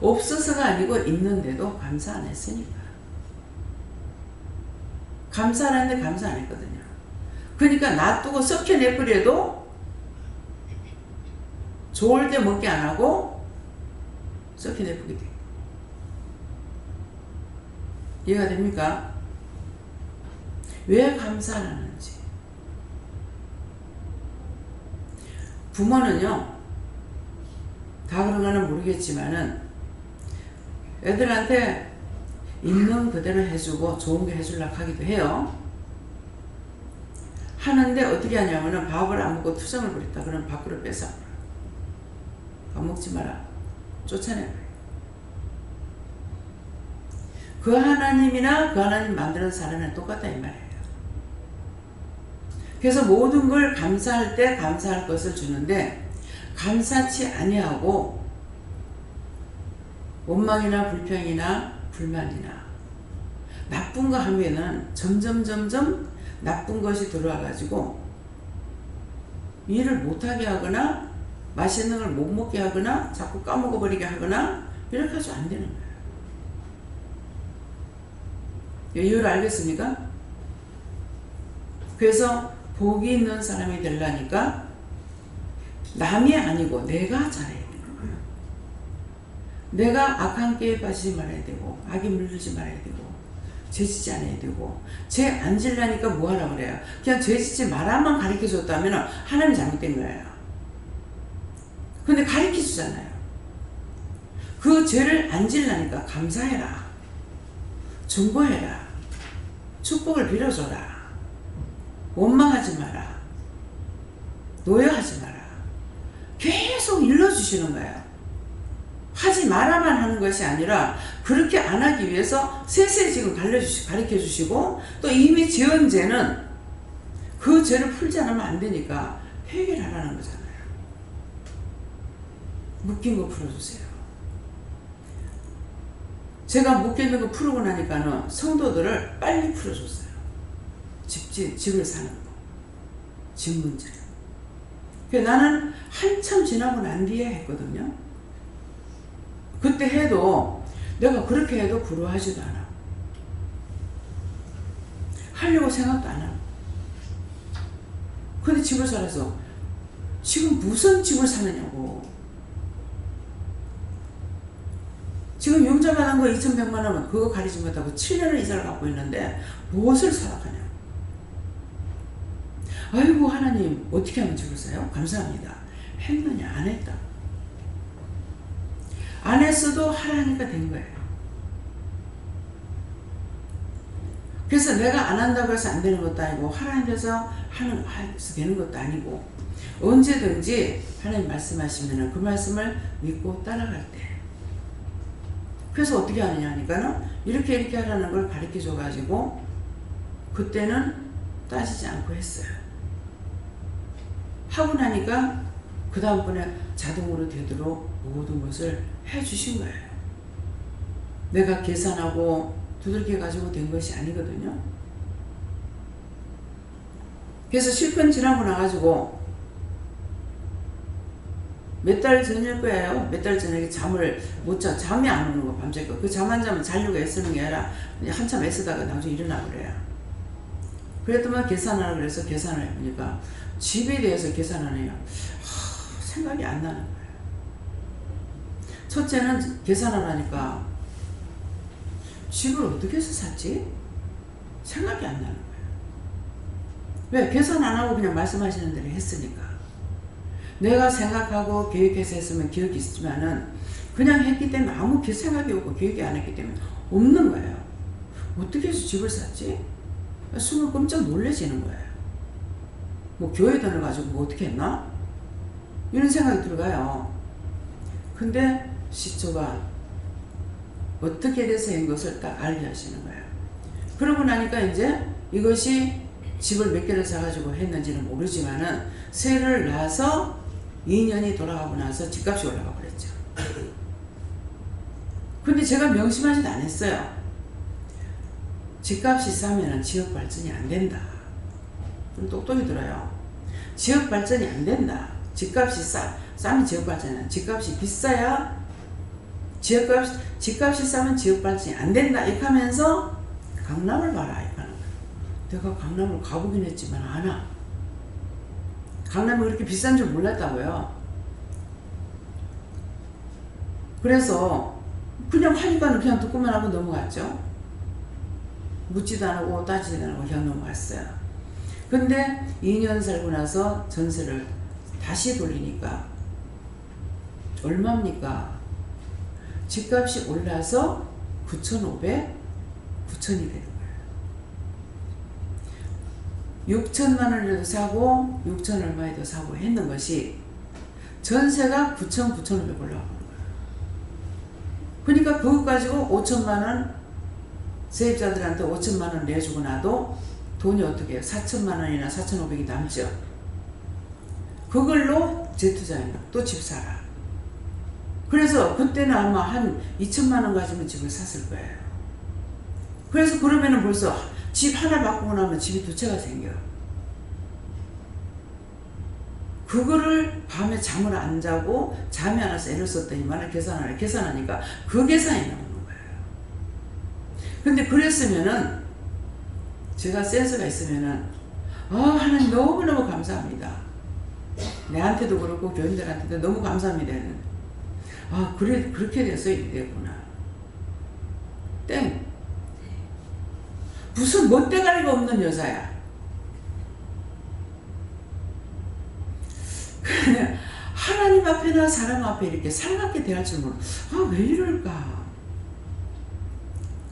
없어서가 아니고 있는데도 감사 안 했으니까. 감사 안 했는데 감사 안 했거든요. 그러니까 놔두고 썩혀내버려도 좋을 때 먹게 안 하고 썩혀내버리게 돼. 이해가 됩니까? 왜 감사 안 하는지. 부모는요, 다 그런 거는 모르겠지만은 애들한테 있는 그대로 해주고 좋은 게 해주려고 하기도 해요. 하는데 어떻게 하냐면은 밥을 안 먹고 투정을 부렸다. 그러면 밖으로 뺏어. 밥 먹지 마라. 쫓아내버려요. 그 하나님이나 그 하나님 만드는 사람은 똑같다 이 말이에요. 그래서 모든 걸 감사할 때 감사할 것을 주는데 감사치 아니하고 원망이나 불평이나 불만이나 나쁜 거 하면은 점점 나쁜 것이 들어와 가지고 일을 못하게 하거나 맛있는 걸 못 먹게 하거나 자꾸 까먹어 버리게 하거나 이렇게 해서 안 되는 거예요. 이유를 알겠습니까? 그래서 복이 있는 사람이 되려니까 남이 아니고 내가 잘해야 되는 거예요. 내가 악한 깨에 빠지지 말아야 되고 악에 물들지 말아야 되고 죄짓지 않아야 되고 죄 안 지려니까 뭐 하라고 그래요? 그냥 죄짓지 말아만 가르쳐줬다면 하나님이 잘못된 거예요. 근데 가르쳐주잖아요. 그 죄를 안 지려니까 감사해라, 중보해라, 축복을 빌어줘라, 원망하지 마라, 노여하지 마라. 계속 일러주시는 거예요. 하지 말아만 하는 것이 아니라 그렇게 안 하기 위해서 세세히 지금 가르쳐 주시고 또 이미 지은 죄는 그 죄를 풀지 않으면 안 되니까 회개를 하라는 거잖아요. 묶인 거 풀어주세요. 제가 묶여있는 거 풀고 나니까는 성도들을 빨리 풀어줬어요. 집을 사는 거, 집 문제를. 나는 한참 지나고 난 뒤에 했거든요. 그때 해도 내가 그렇게 해도 부러워하지도 않아. 하려고 생각도 안 하고. 근데 집을 살아서 지금 무슨 집을 사느냐고. 지금 융자 받은 거 2,100만 원 그거 가리지 못하고 7년을 이자를 갖고 있는데 무엇을 살아가냐. 아이고 하나님 어떻게 하면 집을 사요? 감사합니다. 했느냐 안 했다. 안 했어도 하라니까 된 거예요. 그래서 내가 안 한다고 해서 안 되는 것도 아니고 하라는 데서 해서 되는 것도 아니고 언제든지 하나님 말씀하시면 그 말씀을 믿고 따라갈 때 그래서 어떻게 하느냐 하니까는 이렇게 하라는 걸 가르쳐 줘가지고 그때는 따지지 않고 했어요. 하고 나니까 그 다음번에 자동으로 되도록 모든 것을 해주신 거예요. 내가 계산하고 두들겨 가지고 된 것이 아니거든요. 그래서 실컷 지나고 나가지고 몇 달 전일 거예요. 몇 달 전에 잠을 못 자, 잠이 안 오는 거 밤새고 그 잠 안 자면 자려고 애쓰는 게 아니라 그냥 한참 애쓰다가 나중에 일어나 그래요. 그랬더만 계산하라 그래서 계산을 해보니까 집에 대해서 계산하네요. 생각이 안 나는 거예요. 첫째는 계산을 하니까 집을 어떻게 해서 샀지? 생각이 안 나는 거예요. 왜? 계산 안 하고 그냥 말씀하시는 대로 했으니까. 내가 생각하고 계획해서 했으면 기억이 있지만은 그냥 했기 때문에 아무 생각이 없고 계획이 안 했기 때문에 없는 거예요. 어떻게 해서 집을 샀지? 숨을 깜짝 놀라지는 거예요. 뭐 교회 돈을 가지고 뭐 어떻게 했나? 이런 생각이 들어가요. 근데 시초가 어떻게 돼서 한 것을 딱 알게 하시는 거예요. 그러고 나니까 이제 이것이 집을 몇 개를 사가지고 했는지는 모르지만은 새를 낳아서 2년이 돌아가고 나서 집값이 올라가 버렸죠. 근데 제가 명심하지도 않았어요. 집값이 싸면은 지역 발전이 안 된다. 좀 똑똑히 들어요. 지역 발전이 안 된다. 집값이 싸면 지역 발전이 안 된다. 집값이 비싸야 집값이 싸면 지역 발전이 안 된다. 이렇게 하면서 강남을 봐라. 이렇게 하는 거예요. 내가 강남을 가보긴 했지만 안 와. 강남이 그렇게 비싼 줄 몰랐다고요. 그래서 그냥 하니까 그냥 듣고만 하고 넘어갔죠. 묻지도 않고 따지지도 않고 그냥 넘어갔어요. 근데 2년 살고 나서 전세를 다시 돌리니까 얼마입니까? 집값이 올라서 9,500, 9,000이 되는 거예요. 6천만 원이라도 사고 6천 얼마에도 사고 했는 것이 전세가 9천, 9,500 올라가는 거예요. 그러니까 그거 가지고 5천만 원 세입자들한테 5천만 원 내주고 나도 돈이 어떻게 해요? 4천만 원이나 4,500이 남죠. 그걸로 재투자해요. 또 집 사라. 그래서 그때는 아마 한 2천만 원 가지면 집을 샀을 거예요. 그래서 그러면은 벌써 집 하나 바꾸고 나면 집이 두 채가 생겨. 그거를 밤에 잠을 안 자고 잠이 안 와서 애를 썼더니만 계산하니까 그 계산이 나오는 거예요. 근데 그랬으면은 제가 센스가 있으면은 하나님 너무너무 감사합니다. 내한테도 그렇고 교인들한테도 너무 감사합니다. 그래, 그렇게 돼서 이랬구나. 땡. 무슨 멋대가리가 없는 여자야. 그냥 하나님 앞에나 사람 앞에 이렇게 살갑게 대할 줄 모르고 왜 이럴까?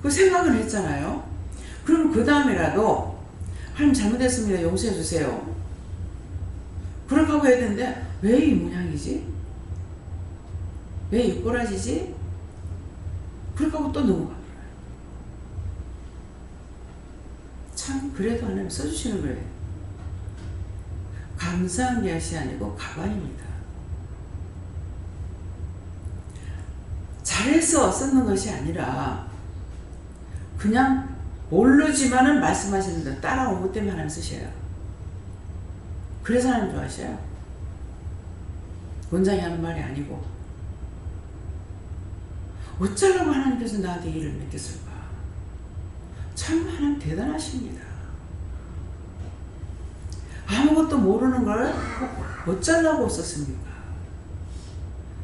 그 생각을 했잖아요. 그럼 그 다음이라도 하나님 잘못했습니다. 용서해 주세요. 그렇게 하고 해야 되는데 왜 이 모양이지? 왜 이 꼬라지지? 그렇게 하고 또 넘어가더라고요. 참 그래도 하나님 써주시는 거예요. 감사한 것이 아니고 가관입니다. 잘해서 쓰는 것이 아니라 그냥 모르지만은 말씀하시는 대로 따라온 것 때문에 하나님 쓰셔요. 그래서 하나님 좋아하셔요. 원장이 하는 말이 아니고 어쩌려고 하나님께서 나한테 일을 맡겼을까? 참 하나님 대단하십니다. 아무것도 모르는 걸 어쩌려고 썼습니까?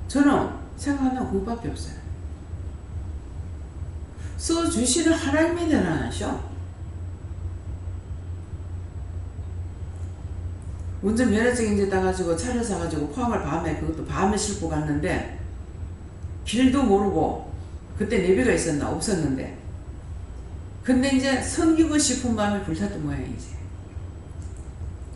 저는 생각하면 그거밖에 없어요. 써주시는 하나님이 대단하셔. 운전 면허증 이제 따가지고 차를 사가지고 포항을 밤에, 그것도 밤에 싣고 갔는데 길도 모르고, 그때 내비가 있었나? 없었는데, 근데 이제 섬기고 싶은 마음이 불탔던 모양이지.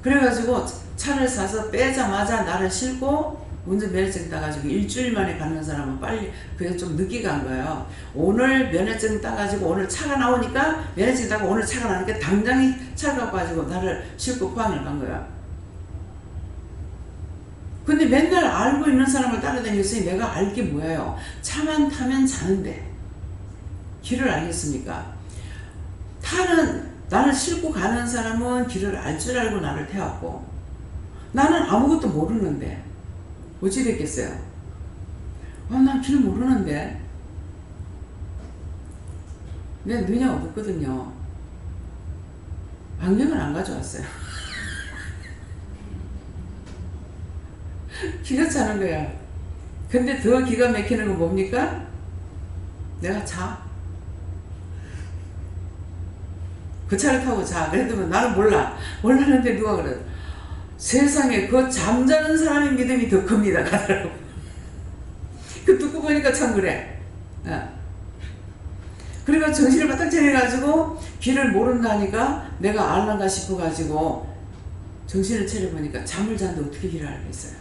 그래가지고 차를 사서 빼자마자 나를 싣고 운전 면허증 따가지고 일주일 만에 가는 사람은 빨리, 그게 좀 늦게 간 거예요. 오늘 면허증 따가지고 오늘 차가 나오니까, 면허증 따고 오늘 차가 나니까 당장 차를 갖고 가지고 나를 싣고 포항을 간 거야. 근데 맨날 알고 있는 사람을 따라다녔으니 내가 알 게 뭐예요? 차만 타면 자는데 길을 알겠습니까? 나를 싣고 가는 사람은 길을 알 줄 알고 나를 태웠고, 나는 아무것도 모르는데 어찌 됐겠어요? 난 길 모르는데. 내 눈이 어둡거든요. 안경을 안 가져왔어요. 기가 차는 거야. 근데 더 기가 막히는 건 뭡니까? 내가 자. 그 차를 타고 자. 그래도 나는 몰랐는데 누가 그래? 세상에 그 잠자는 사람의 믿음이 더 큽니다. 가더라고. 그 듣고 보니까 참 그래. 그리고 정신을 바짝 차려가지고 길을 모른다니까 내가 알란가 싶어가지고 정신을 차려보니까 잠을 잤는데 어떻게 길을 알겠어요?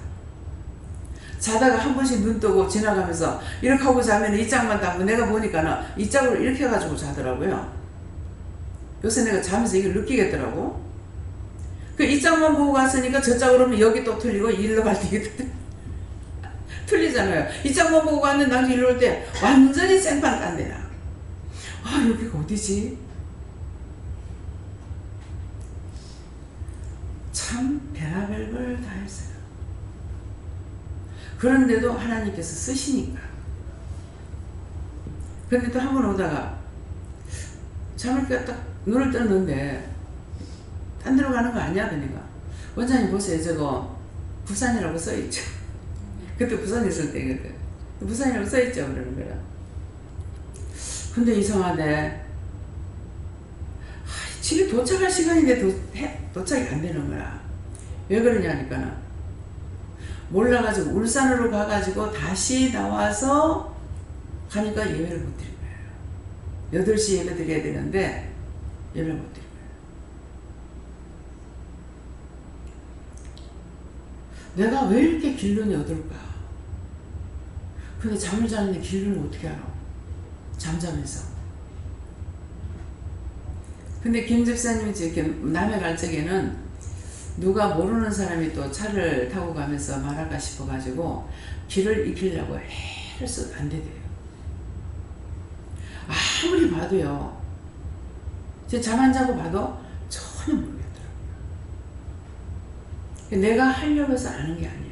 자다가 한 번씩 눈 뜨고 지나가면서 이렇게 하고 자면 이 짝만 닦고, 내가 보니까는 이 짝으로 이렇게 해가지고 자더라고요. 요새 내가 자면서 이걸 느끼겠더라고. 그 이 짝만 보고 갔으니까 저 짝으로 오면 여기 또 틀리고 일로 갈 때 이게 틀리잖아요. 이 짝만 보고 갔는데 나중에 일로 올 때 완전히 생판 딴 데나. 여기가 어디지? 참 별의별 걸 다 했어요. 그런데도 하나님께서 쓰시니까. 근데 또 한 번 오다가 잠을 딱 눈을 떴는데 딴 데로 가는 거 아니야? 그러니까 원장님 보세요, 저거 부산이라고 써있죠. 그때 부산에 있을 때거든. 부산이라고 써있죠. 그러는 거야. 근데 이상하네. 집에 도착할 시간인데 도착이 안 되는 거야. 왜 그러냐니까, 몰라가지고 울산으로 가가지고 다시 나와서 가니까 예배를 못 드린 거예요. 8시 예배 드려야 되는데 예배를 못 드린 거예요. 내가 왜 이렇게 길눈이 어둘까? 근데 잠을 자는데 길눈을 어떻게 알아? 잠자면서. 근데 김 집사님이 이렇게 남해 갈 적에는 누가 모르는 사람이 또 차를 타고 가면서 말할까 싶어가지고 길을 익히려고 애를 써도 안 되대요. 아무리 봐도요. 제 잠 안 자고 봐도 전혀 모르겠더라고요. 내가 하려고 해서 아는 게 아니에요.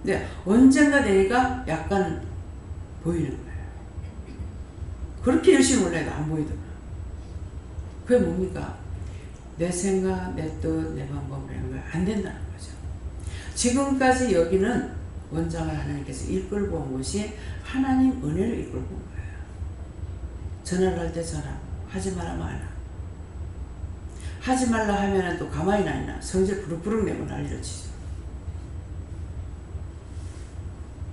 근데 언젠가 되니까 약간 보이는 거예요. 그렇게 열심히 몰라도 안 보이더라. 그게 뭡니까? 내 생각, 내 뜻, 내 방법이라는 걸 안 된다는 거죠. 지금까지 여기는 원장을 하나님께서 이끌고 온 것이 하나님 은혜를 이끌고 온 거예요. 전화를 할 때 전화, 하지 말라면 안 하. 하지 말라 하면은 또 가만히 놔있나 성질 부르부르 내고 난리를 치죠.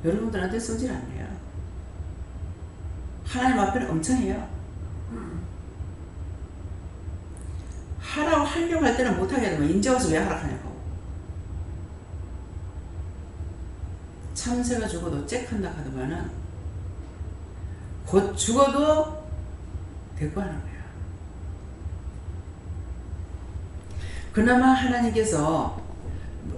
여러분들한테 성질 안 내요. 하나님 앞에는 엄청 해요. 하라고 하려고 할 때는 못하게 되면 인제 와서 왜 하라고 하냐고. 참새가 죽어도 잭한다 하더만은 곧 죽어도 대꾸하는 거야. 그나마 하나님께서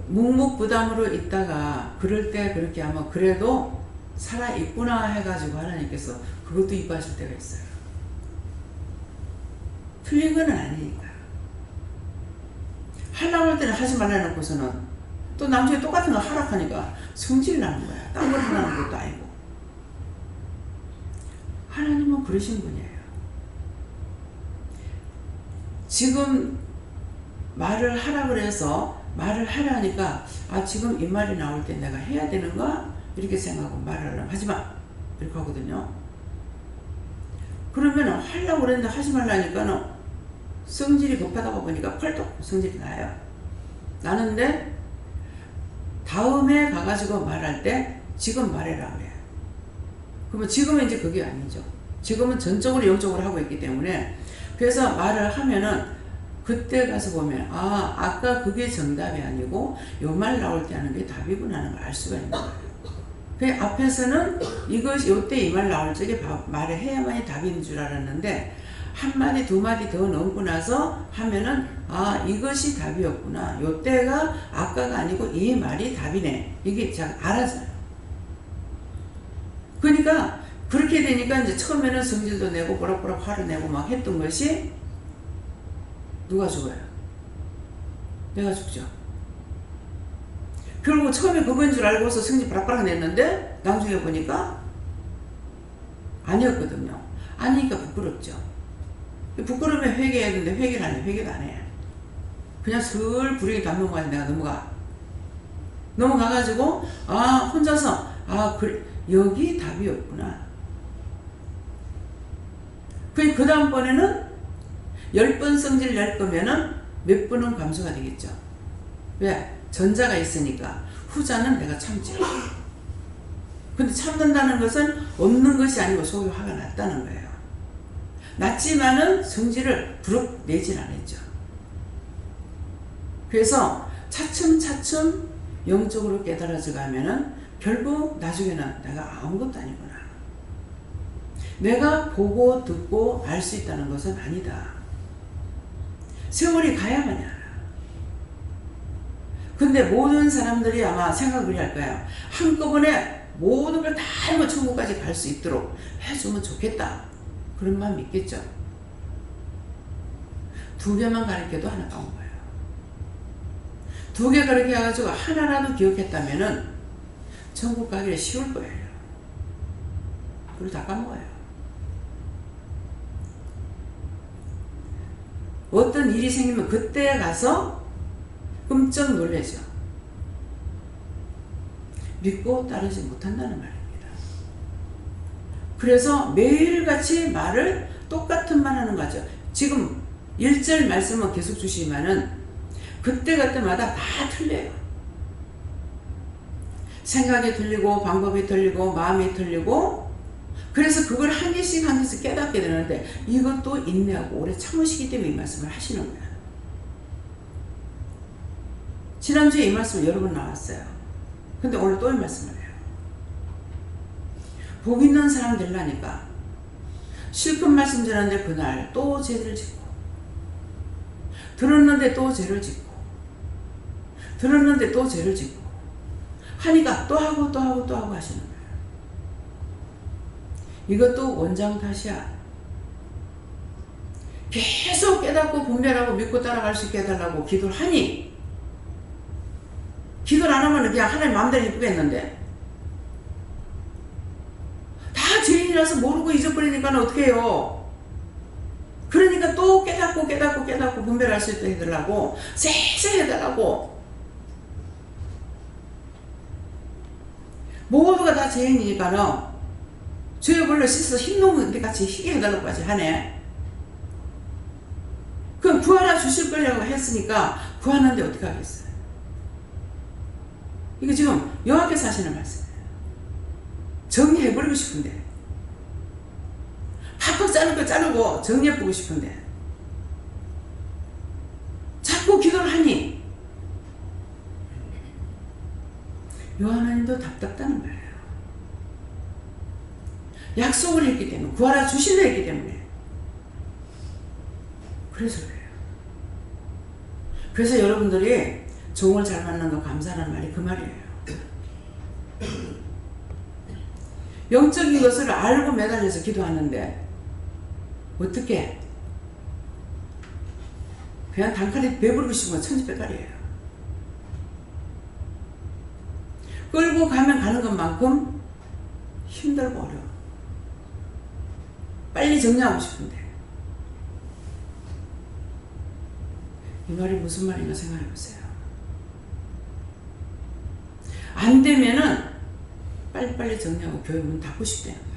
묵묵부담으로 있다가 그럴 때 그렇게 하면 그래도 살아있구나 해가지고 하나님께서 그것도 이뻐하실 때가 있어요. 틀린 건 아니니까. 하려고 할 때는 하지 말라 놓고서는 또 나중에 똑같은 거 하락하니까 성질이 나는 거야. 딴 걸 하라는 것도 아니고. 하나님은 그러신 분이에요. 지금 말을 하라 그래서 말을 하라 하니까 아 지금 이 말이 나올 때 내가 해야 되는가? 이렇게 생각하고 말을 하려면 하지마 이렇게 하거든요. 그러면 하려고 그랬는데 하지 말라니까는 성질이 급하다고 보니까 펄떡 성질이 나요. 나는데 다음에 가가지고 말할 때 지금 말해라 그래. 그러면 지금은 이제 그게 아니죠. 지금은 전적으로 영적으로 하고 있기 때문에 그래서 말을 하면은 그때 가서 보면 아 아까 그게 정답이 아니고 요 말 나올 때 하는 게 답이구나 하는 걸 알 수가 있는 거예요. 그 앞에서는 이것이 요때 이 말 나올 적에 말을 해야만이 답인 줄 알았는데 한 마디 두 마디 더 넘고 나서 하면은 아 이것이 답이었구나. 요때가 아까가 아니고 이 말이 답이네. 이게 잘 알아져요. 그러니까 그렇게 되니까 이제 처음에는 성질도 내고 보락보락 화를 내고 막 했던 것이 누가 죽어요? 내가 죽죠. 결국 처음에 그건 줄 알고서 성질 바락바락 냈는데 나중에 보니까 아니었거든요. 아니니까 부끄럽죠. 부끄러우면 회개해야 되는데 회개를 안 해. 회개도 안 해. 그냥 슬 불행이 다 넘어가서 내가 넘어가가지고 아 혼자서 아 그래 여기 답이었구나. 그 다음번에는 10번 성질 낼 거면은 몇 번은 감소가 되겠죠. 왜? 전자가 있으니까. 후자는 내가 참지. 근데 참는다는 것은 없는 것이 아니고 속이 화가 났다는 거예요. 났지만은 성질을 부럭 내진 않았죠. 그래서 차츰차츰 영적으로 깨달아져 가면은 결국 나중에는 내가 아무것도 아니구나. 내가 보고 듣고 알 수 있다는 것은 아니다. 세월이 가야만이 알아. 근데 모든 사람들이 아마 생각을 할 거예요. 한꺼번에 모든 걸 다 알고 천국까지 갈 수 있도록 해주면 좋겠다. 그런 마음 있겠죠. 2개만 가르쳐도 하나 까먹은 거예요. 2개 가르쳐가지고 하나라도 기억했다면은 천국 가기가 쉬울 거예요. 그걸 다 까먹어요. 어떤 일이 생기면 그때 가서 끔찍 놀라죠. 믿고 따르지 못한다는 말입니다. 그래서 매일같이 말을 똑같은 말 하는 거죠. 지금 1절 말씀은 계속 주시면은 그때 그때마다 다 틀려요. 생각이 틀리고 방법이 틀리고 마음이 틀리고 그래서 그걸 한 개씩 한 개씩 깨닫게 되는데 이것도 인내하고 오래 참으시기 때문에 이 말씀을 하시는 거예요. 지난주에 이 말씀 여러 번 나왔어요. 근데 오늘 또 이 말씀을 해요. 복 있는 사람 되려니까 실컷 말씀 전하는데 그날 또 죄를 짓고 들었는데 또 죄를 짓고 들었는데 또 죄를 짓고 하니까 또 하고 또 하고 또 하고 하시는 거예요. 이것도 원장 탓이야. 계속 깨닫고 분별하고 믿고 따라갈 수 있게 해달라고 기도를 하니 기도를 안 하면 그냥 하나님 마음대로 이쁘겠는데 다 죄인이라서 모르고 잊어버리니까 어떻게 해요. 그러니까 또 깨닫고 깨닫고 분별할 수 있도록 해달라고 세세 해달라고. 모두가 다 죄인이니까는 죄의 벌로 씻어서 흰놈 같이 희게 해달라고까지 하네. 그럼 구하라 주실 거라고 했으니까 구하는데 어떻게 하겠어요? 이거 지금 여호와께서 하시는 말씀이에요. 정리해버리고 싶은데, 팍팍 자른 거 자르고 정리해보고 싶은데 자꾸 기도를 하니 요하나님도 답답다는 거예요. 약속을 했기 때문에, 구하라 주신다 했기 때문에. 그래서 그래요. 그래서 여러분들이 종을 잘 만난 거 감사하는 말이 그 말이에요. 영적인 것을 알고 매달려서 기도하는데 어떻게 그냥 단칼에 배부르고 싶은 건 천지백갈이에요. 끌고 가면 가는 것만큼 힘들고 어려워. 빨리 정리하고 싶은데. 이 말이 무슨 말인가 생각해 보세요. 안 되면은 빨리빨리 정리하고 교회 문 닫고 싶다는 거예요.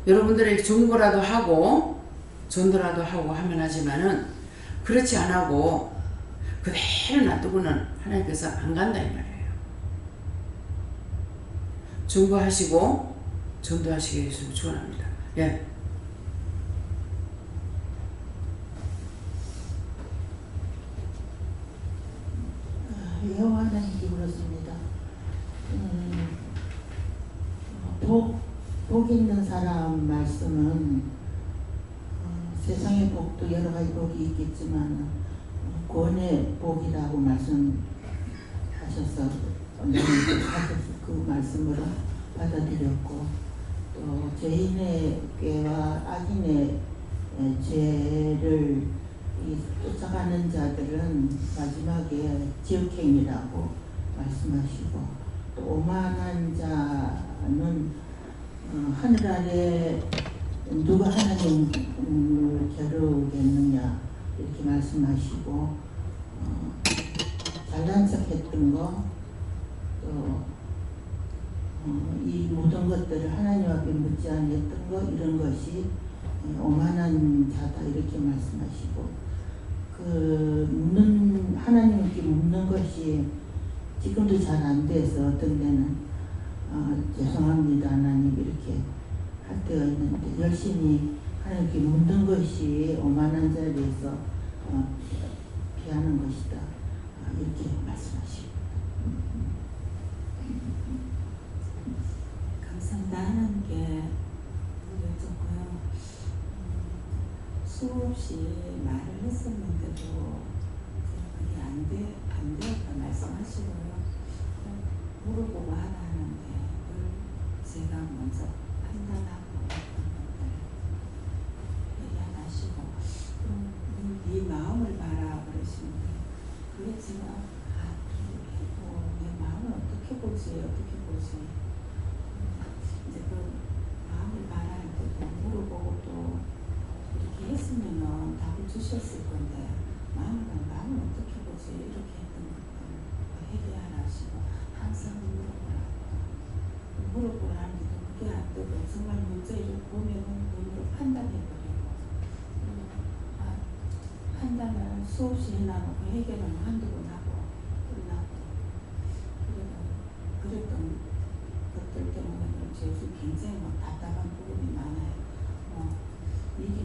여러분들에게 중보라도 하고 전도라도 하고 하면 하지만은 그렇지 안 하고 그대로 놔두고는 하나님께서 안 간다 이 말이에요. 중보하시고 전도하시게 해주시면 축원합니다. 예. 여호와 하나님께 그렇습니다. 복 있는 사람 말씀은 세상의 복도 여러 가지 복이 있겠지만 구원의 복이라고 말씀하셔서 그 말씀으로 받아들였고, 또 죄인에게와 악인의 죄를 쫓아가는 자들은 마지막에 지옥행이라고 말씀하시고, 또 오만한 자는 하늘 아래 누가 하나님을 겨루겠느냐 이렇게 말씀하시고, 잘난 척했던 거, 또 이 모든 것들을 하나님 앞에 묻지 않았던 거, 이런 것이 오만한 자다 이렇게 말씀하시고, 하나님께 묻는 것이 지금도 잘 안 돼서 어떤 데는 죄송합니다 하나님 이렇게 할 때가 있는데, 열심히 하나님께 묻는 것이 오만한 자리에서 피하는 것이다 이렇게 말씀하시고. 감사합니다. 하나님께 여쭙고요. 수없이 말을 했었는데도 그게 안 되었다 말씀하시고요. 물어보고 하라 하는데 그걸 제가 먼저 판단하고 어떤 것들 얘기 안 하시고, 네 마음을 봐라 그러시는데, 그게 제가 내 마음을 어떻게 보지 이제 그 마음을 봐라 할 때도 물어보고 또 이렇게 했으면은 답을 주셨을 건데, 마음을 어떻게 보지 이렇게 했던 것들 회개하라 하시고, 항상 물어보라 하는데도 그게 안 되고, 정말 문제를 보면은 눈으로 판단해버리고, 판단을 수없이 해나가고 해결을 한두 번 하고 끝나고, 그랬던 것들 때문에 요즘 굉장히 답답한 부분이 많아요. 이게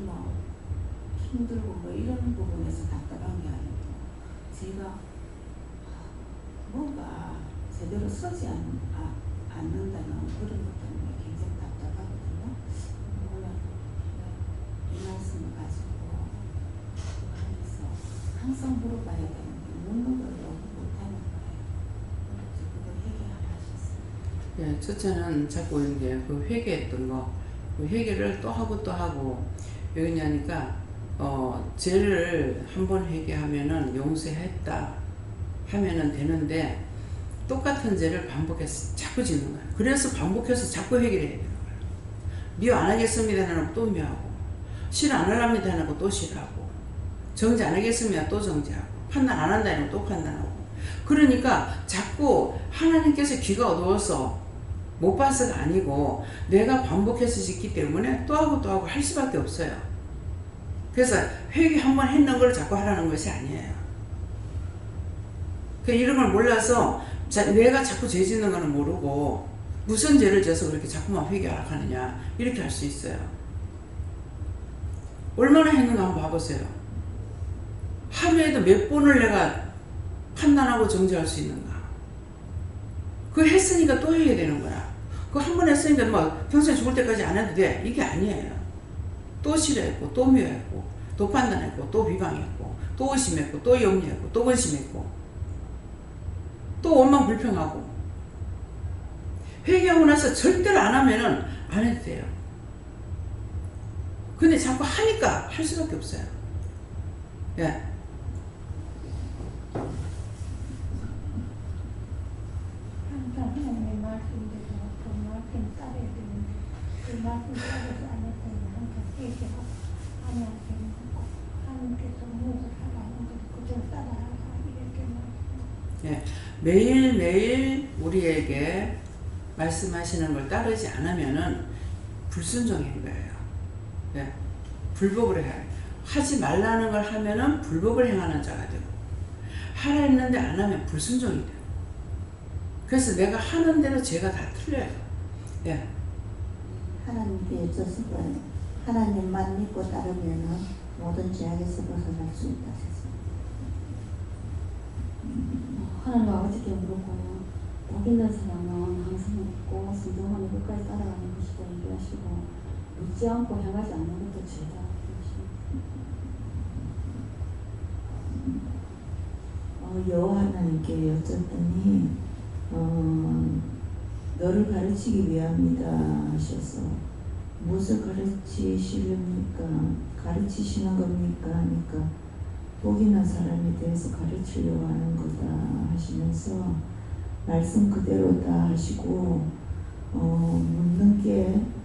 힘들고 이런 부분에서 답답한 게 아니고, 제가 뭔가 제대로 서지 않는다는 그런 것 때문에 굉장히 답답하거든요. 오늘 이 말씀을 가지고 하면서 항상 물어봐야 되는데 묻는 걸 너무 못하는 거예요. 그걸 회개하라 하셨어요. 예, 첫째는 자꾸 이제 그 회개했던 거, 그 회개를 또 하고 왜냐니까 죄를 한 번 회개하면은 용서했다 하면은 되는데, 똑같은 죄를 반복해서 자꾸 짓는 거예요. 그래서 반복해서 자꾸 회개를 해야 되는 거예요. 미워 안 하겠습니다 해놓고 또 미워하고, 싫어 안 하랍니다 해놓고 또 싫어하고, 정지 안 하겠습니다 또 정지하고, 판단 안 한다 해놓고 또 판단하고. 그러니까 자꾸 하나님께서 귀가 어두워서 못 봐서가 아니고 내가 반복해서 짓기 때문에 또 하고 또 하고 할 수밖에 없어요. 그래서 회개 한번 했는 걸 자꾸 하라는 것이 아니에요. 이런 걸 몰라서 내가 자꾸 죄 짓는 거는 모르고 무슨 죄를 져서 그렇게 자꾸만 회개하라 하느냐 이렇게 할 수 있어요. 얼마나 했는가 한번 봐보세요. 하루에도 몇 번을 내가 판단하고 정죄할 수 있는가. 그거 했으니까 또 해야 되는 거야. 그거 한 번 했으니까 뭐 평생 죽을 때까지 안 해도 돼. 이게 아니에요. 또 싫어했고 또 미워했고 또 판단했고 또 비방했고 또 의심했고 또 염려했고 또 근심했고 또 원망 불평하고. 회개하고 나서 절대로 안 하면은 안 해도 돼요. 근데 자꾸 하니까 할 수밖에 없어요. 예. 항상 하나님의 말씀대로 그 말씀 따라야 되는데 그 말씀 따라서 안 했더니 항상 회개하고 하나님께 묻고 하나님께서 무엇을 하라는 걸 그대로 따라하라 이렇게 말씀. 예. 매일매일 우리에게 말씀하시는 걸 따르지 않으면은 불순종인 거예요. 예. 불법을 해요. 하지 말라는 걸 하면은 불법을 행하는 자가 되고, 하라 했는데 안 하면 불순종이 돼요. 그래서 내가 하는 대로 죄가 다 틀려요. 예. 하나님께 여쭤서 하나님만 믿고 따르면 모든 죄악에서 벗어날 수 있다 하셨습니다. 하나님 아버지께 물었고요. 복 있는 사람은 항상 믿고 순종하며 끝까지 따라가는 것이다 얘기하시고, 믿지 않고 향하지 않는 것도 죄다. 여호와 하나님께 여쭸더니 너를 가르치기 위함이다 하셔서 무엇을 가르치시렵니까? 가르치시는 겁니까? 하니까 복 있는 사람에 대해서 가르치려고 하는 거다 하시면서 말씀 그대로다 하시고 묻는 게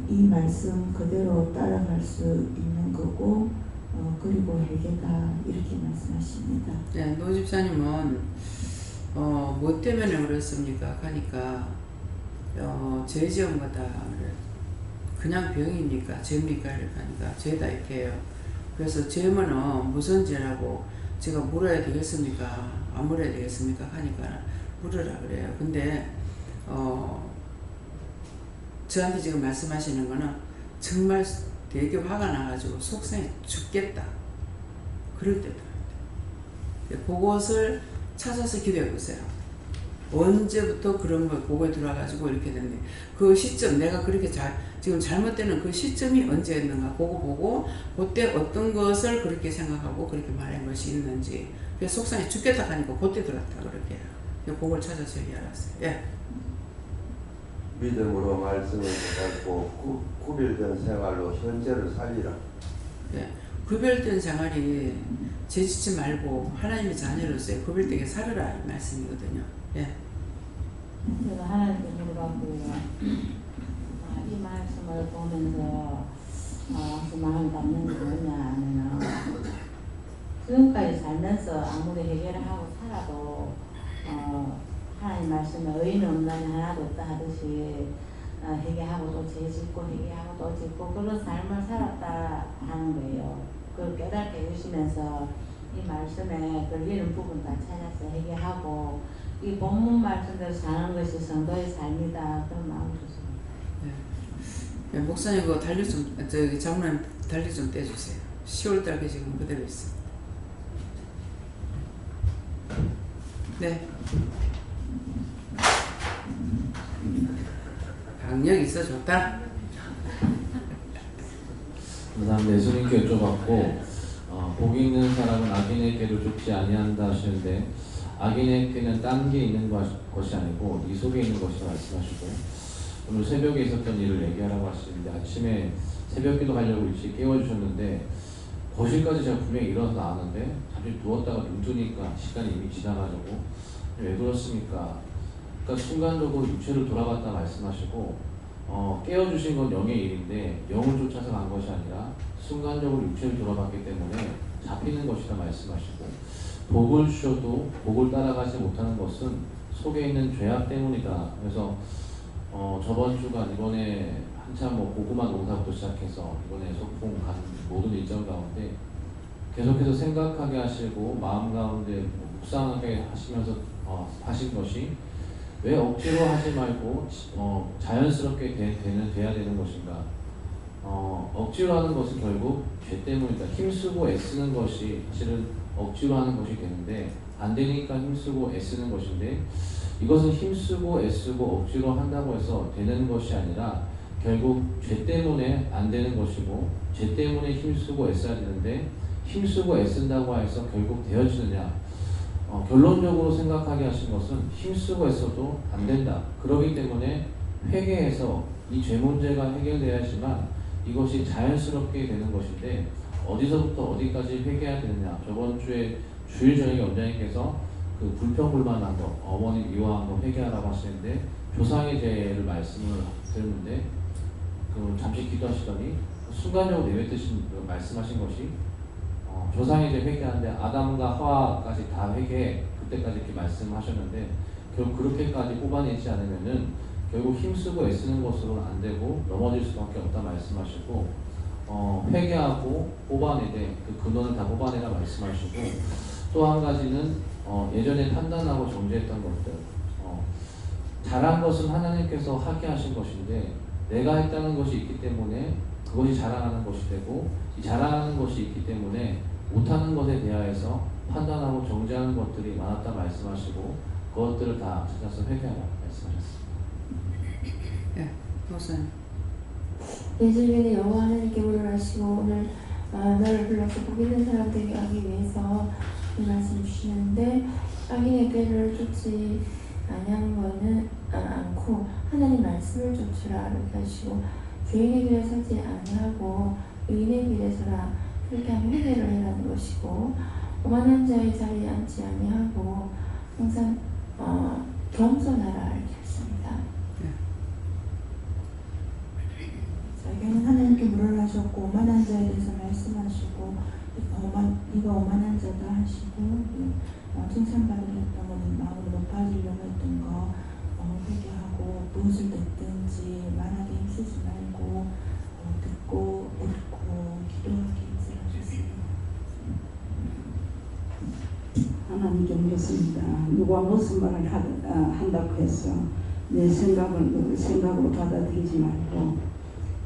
이 말씀 그대로 따라갈 수 있는 거고 그리고 회개다 이렇게 말씀하십니다. 네, 노 집사님은 뭐 때문에 그렇습니까? 하니까 죄 지은 거다. 그냥 병입니까? 죄입니까? 이렇게 하니까 죄다 이렇게 해요. 그래서 죄면은 무슨 죄라고 제가 물어야 되겠습니까? 안 물어야 되겠습니까? 하니까 물으라 그래요. 근데 저한테 지금 말씀하시는 거는 정말 되게 화가 나가지고 속상해 죽겠다. 그럴 때도 그것을 찾아서 기도해 보세요. 언제부터 그런 거 그거에 들어와가지고 이렇게 됐네. 그 시점 내가 그렇게 지금 잘못되는 그 시점이 언제였는가 그거 보고 그때 어떤 것을 그렇게 생각하고 그렇게 말한 것이 있는지. 그래서 속상해 죽겠다 하니까 그때 들어왔다 그렇게 해요. 그걸 찾아서 얘기하랬어요. 예. 믿음으로 말씀을 붙잡고 구별된 생활로 현재를 살리라. 예. 구별된 생활이 죄짓지 말고 하나님의 자녀로서의 구별되게 살아라 이 말씀이거든요. 예. 제가 하나님께 물어봤고요. 이 말씀을 보면서 그 마음에 담는 게 뭐냐 하면 지금까지 살면서 아무리 회개를 하고 살아도 하나님 말씀에 의인 없는 하나도 없다 하듯이 회개하고 또 죄 짓고 회개하고 또 짓고 그런 삶을 살았다 하는 거예요. 그걸 깨닫게 해주시면서 이 말씀에 걸리는 부분 다 찾아서 회개하고 이 본문 말씀대로 사는 것이 성도의 삶이다 그런 마음을 줬습니다. 네. 목사님 그거 달력 좀 저기 장로님 달력 좀 떼주세요. 10월달에 지금 그대로 있습니다. 네. 강력 있어 좋다. 그 다음 예수님께 여쭤봤고 복 있는 사람은 악인에게도 쫓지 아니한다 하시는데 악인에게는 딴 게 있는 것이 아니고 네 속에 있는 것이라 말씀하시고 오늘 새벽에 있었던 일을 얘기하라고 하시는데 아침에 새벽 기도 하려고 일찍 깨워주셨는데 거실까지 제가 분명히 일어나서 나왔는데 잠시 누웠다가 눈 뜨니까 시간이 이미 지나가지고 왜 그렇습니까? 그러니까 순간적으로 육체를 돌아갔다 말씀하시고 깨어주신 건 영의 일인데 영을 쫓아서 간 것이 아니라 순간적으로 육체를 돌아봤기 때문에 잡히는 것이라 말씀하시고, 복을 주셔도 복을 따라가지 못하는 것은 속에 있는 죄악 때문이다. 그래서 저번 주간 이번에 한참 고구마 농사부터 시작해서 이번에 소풍 간 모든 일정 가운데 계속해서 생각하게 하시고 마음 가운데 묵상하게 하시면서 하신 것이, 왜 억지로 하지 말고 자연스럽게 돼야 되는 것인가. 억지로 하는 것은 결국 죄 때문이다. 힘쓰고 애쓰는 것이 사실은 억지로 하는 것이 되는데, 안 되니까 힘쓰고 애쓰는 것인데, 이것은 힘쓰고 애쓰고 억지로 한다고 해서 되는 것이 아니라 결국 죄 때문에 안 되는 것이고, 죄 때문에 힘쓰고 애써야 되는데 힘쓰고 애쓴다고 해서 결국 되어지느냐. 결론적으로 생각하게 하신 것은 힘쓰고 애써도 안 된다. 그렇기 때문에 회개해서 이 죄 문제가 해결돼야지만 이것이 자연스럽게 되는 것인데, 어디서부터 어디까지 회개해야 되느냐. 저번 주에 주일 저녁에 원장님께서 그 불평불만한 거, 어머니 미워한 거 회개하라고 하시는데, 조상의 죄를 말씀을 드렸는데 잠시 기도하시더니 순간적으로 내뱉으신 말씀하신 것이, 조상의 죄 회개하는데 아담과 하와까지 다 회개해, 그때까지 이렇게 말씀하셨는데, 결국 그렇게까지 뽑아내지 않으면은 결국 힘쓰고 애쓰는 것으로는 안 되고 넘어질 수밖에 없다 말씀하시고, 회개하고 뽑아내되 그 근원을 다 뽑아내라 말씀하시고, 또 한 가지는 예전에 판단하고 정죄했던 것들, 잘한 것은 하나님께서 하게 하신 것인데 내가 했다는 것이 있기 때문에 그것이 자랑하는 것이 되고, 이 자랑하는 것이 있기 때문에 못하는 것에 대하여서 판단하고 정죄하는 것들이 많았다 말씀하시고, 그것들을 다 찾아서 회개하라 말씀하셨습니다. 예, 목사님. 예수님이 여호와 하나님께 물으시고 오늘 너를 불러서 복 있는 사람 되게 하기 위해서 이 말씀 주시는데, 악인의 꾀를 쫓지 아니하는 것은 않고 하나님 말씀을 쫓으라 이렇게 하시고, 죄인의 길에 서지 아니하고 의인의 길에 서라 그렇게 하면 회개를 해라는 것이고, 오만한 자의 자리에 앉지 아니하고 항상 겸손하라 이렇게 했습니다. 자기는 하나님께 물을 하셨고 오만한 자에 대해서 말씀하시고, 네가 오만한 자다 하시고, 칭찬받으셨던 것은 마음으로 높아지려고 했던 거 회개하고, 무엇을 듣든지 말하기 힘쓰지 말고 듣고 묻고 기도하기 힘쓰셨습니다. 하나님께 묻습니다. 누가 무슨 말을 한다고 해서 내 생각으로 받아들이지 말고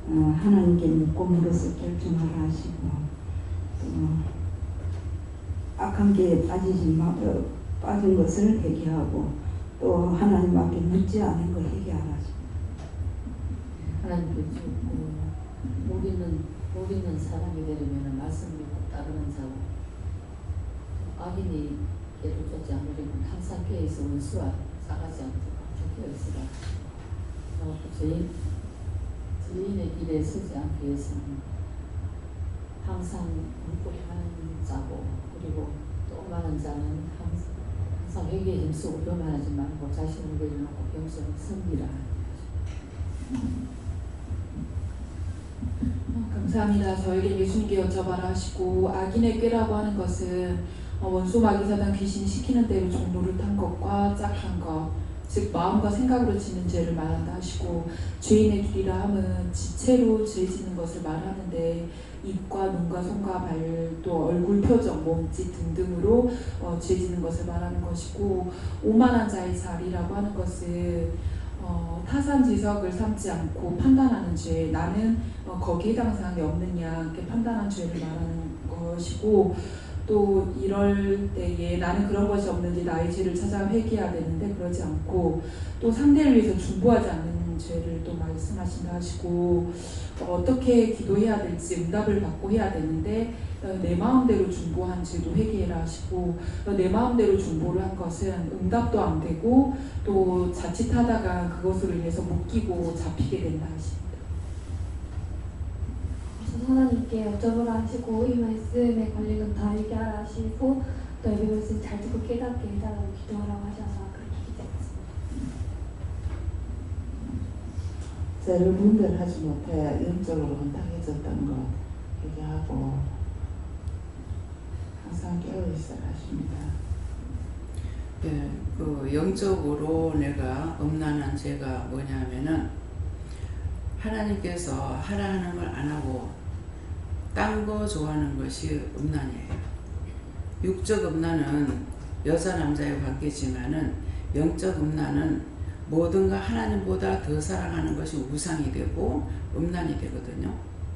하나님께 묻고 물어서 결정하라 하시고, 악한 길에 빠진 것을 회개하고, 또 하나님 앞에 묻지 않은 걸 회개하라 하시고, 하나님께 묻고 복 있는 사람이 되려면 말씀 믿고 따르는 자고, 악인이 깨를 쫓지 않으려면 항상 꾀에서 원수와 싸가지 않도록 쫓겨 있으라. 죄인의 길에 서지 않기 위해서는 항상 물고기 하는 자고, 그리고 또 많은 자는 항상 회개에 힘쓰고 교만하지 말고 자신을 내려놓고 겸손히 섬기라. 감사합니다. 저에게 예수님께 여쭤봐라 하시고, 악인의 꾀라고 하는 것은 원수 마귀 사단 귀신 시키는 대로 종로를 탄 것과 짝한 것, 즉 마음과 생각으로 짓는 죄를 말한다 하시고, 죄인의 길이라 함은 지체로 죄 짓는 것을 말하는데, 입과 눈과 손과 발, 또 얼굴 표정, 몸짓 등등으로 죄 짓는 것을 말하는 것이고, 오만한 자의 자리라고 하는 것은 타산지석을 삼지 않고 판단하는 죄, 나는 거기에 해당 사항이 없느냐 이렇게 판단한 죄를 말하는 것이고, 또 이럴 때에 나는 그런 것이 없는지 나의 죄를 찾아 회개해야 되는데 그러지 않고, 또 상대를 위해서 중보하지 않는 죄를 또 말씀하신다 하시고, 어떻게 기도해야 될지 응답을 받고 해야 되는데 내 마음대로 중보한 죄도 회개해라 하시고, 내 마음대로 중보를 한 것은 응답도 안 되고 또 자칫하다가 그것으로 인해서 묶이고 잡히게 된다 하십니다. 그래서 하나님께 여쭤보라 하시고, 이 말씀에 걸린 건 다 얘기하라 하시고, 또 이 말씀 잘 듣고 깨닫게 해달라고 기도하라고 하셔서 그렇게 기도했습니다. 죄를 분별하지 못해 영적으로 혼탁해졌던 것 얘기하고 항상 깨어있어야 하십니다. 예, 그 영적으로 내가 음란한 죄가 뭐냐면은 하나님께서 하라 하는 걸 안 하고 딴 거 좋아하는 것이 음란이에요. 육적 음란은 여자 남자의 관계지만은 영적 음란은 뭐든가 하나님보다 더 사랑하는 것이 우상이 되고 음란이 되거든요.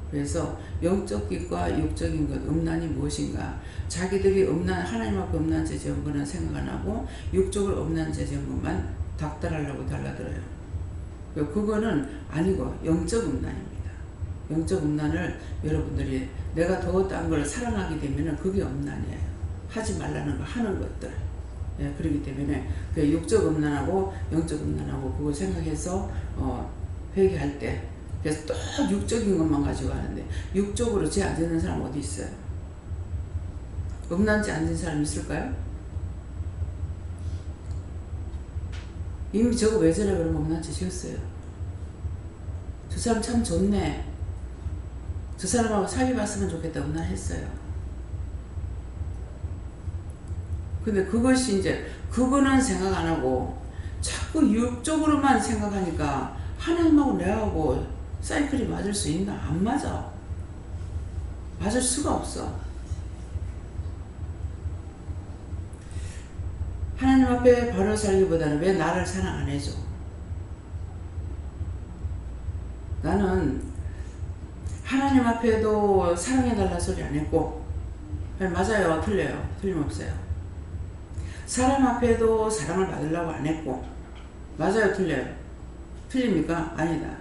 그래서 영적 것과 육적인 것, 음란이 무엇인가? 자기들이 하나님 앞에 음란 죄 지은 거는 생각 안 하고 육적으로 음란 죄 지은 것만 닥달하려고 달라들어요. 그거는 아니고 영적 음란입니다. 영적 음란을 여러분들이 내가 더 딴 걸 사랑하게 되면 그게 음란이에요. 하지 말라는 거 하는 것들. 예, 그렇기 때문에 그 육적 음란하고 영적 음란하고 그걸 생각해서 회개할 때 그래서 또 육적인 것만 가지고 하는데 육적으로 죄 안 짓는 사람 어디 있어요? 음란죄 안 짓는 사람 있을까요? 이미 저거 왜 저래 그러면 음란죄 지었어요. 저 사람 참 좋네. 저 사람하고 사귀 봤으면 좋겠다 음란했어요. 근데 그것이 이제 그거는 생각 안 하고 자꾸 육적으로만 생각하니까 하나님하고 내하고 사이클이 맞을 수 있나? 안 맞아. 맞을 수가 없어. 하나님 앞에 바로 살기보다는 왜 나를 사랑 안 해줘? 나는 하나님 앞에도 사랑해달라 소리 안 했고 맞아요? 틀려요? 틀림없어요. 사람 앞에도 사랑을 받으려고 안 했고 맞아요? 틀려요? 틀립니까? 아니다.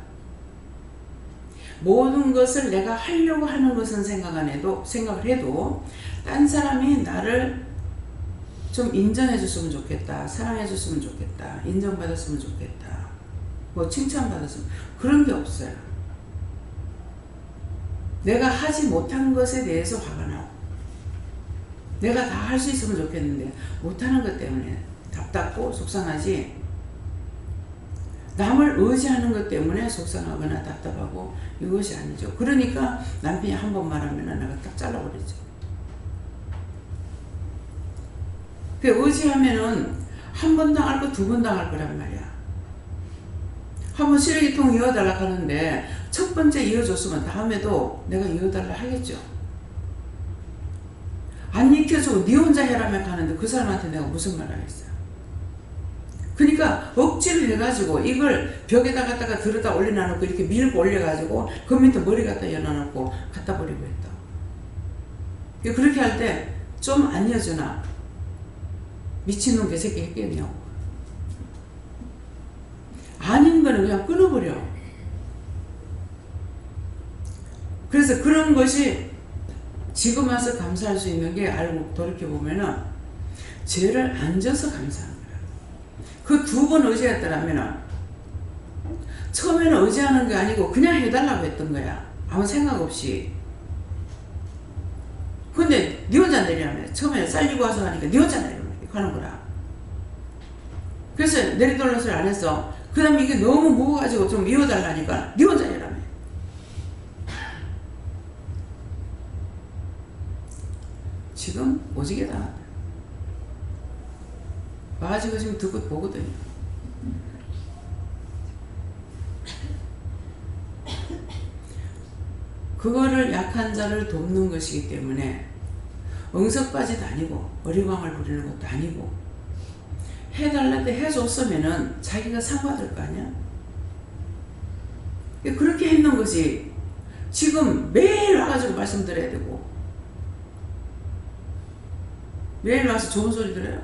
모든 것을 내가 하려고 하는 것은 생각을 해도 딴 사람이 나를 좀 인정해 줬으면 좋겠다. 사랑해 줬으면 좋겠다. 인정받았으면 좋겠다. 뭐 칭찬받았으면 그런 게 없어요. 내가 하지 못한 것에 대해서 화가 나고 내가 다 할 수 있으면 좋겠는데 못하는 것 때문에 답답고 속상하지 남을 의지하는 것 때문에 속상하거나 답답하고 이것이 아니죠. 그러니까 남편이 한 번 말하면 내가 딱 잘라버리죠. 그 의지하면은 한 번 당할 거 두 번 당할 거란 말이야. 한 번 쓰레기통 이어달라 하는데 첫 번째 이어줬으면 다음에도 내가 이어달라 하겠죠. 안 익혀주고 네 혼자 해라며 가는데 그 사람한테 내가 무슨 말 하겠어요. 그러니까 억지로 해가지고 이걸 벽에다 갖다가 들어다 올려놔놓고 이렇게 밀고 올려가지고 그 밑에 머리 갖다 열어놓고 갖다 버리고 했다. 그렇게 할 때 좀 안 이어주나 미친놈 개새끼 했겠냐고. 아닌 거는 그냥 끊어버려. 그래서 그런 것이 지금 와서 감사할 수 있는 게 알고 돌이켜보면은 죄를 안 져서 감사하는 거야. 그 두 번 의지했더라면은 처음에는 의지하는 게 아니고 그냥 해달라고 했던 거야. 아무 생각 없이. 근데 네 혼자 내리라며. 처음에 쌀리고 와서 하니까 네 혼자 내리라며 하는 거라. 그래서 내리돌려 소리 안 했어. 그 다음에 이게 너무 무거워가지고 좀 미워달라니까 네 혼자 내라며. 지금 오지게 당한다. 와가지고 지금 듣고 보거든요. 그거를 약한 자를 돕는 것이기 때문에 응석바지도 아니고 어리광을 부리는 것도 아니고 해달라는데 해줬으면은 자기가 상 받을 거 아니야. 그렇게 했는 거지. 지금 매일 와가지고 말씀드려야 되고 매일 와서 좋은 소리 들어요.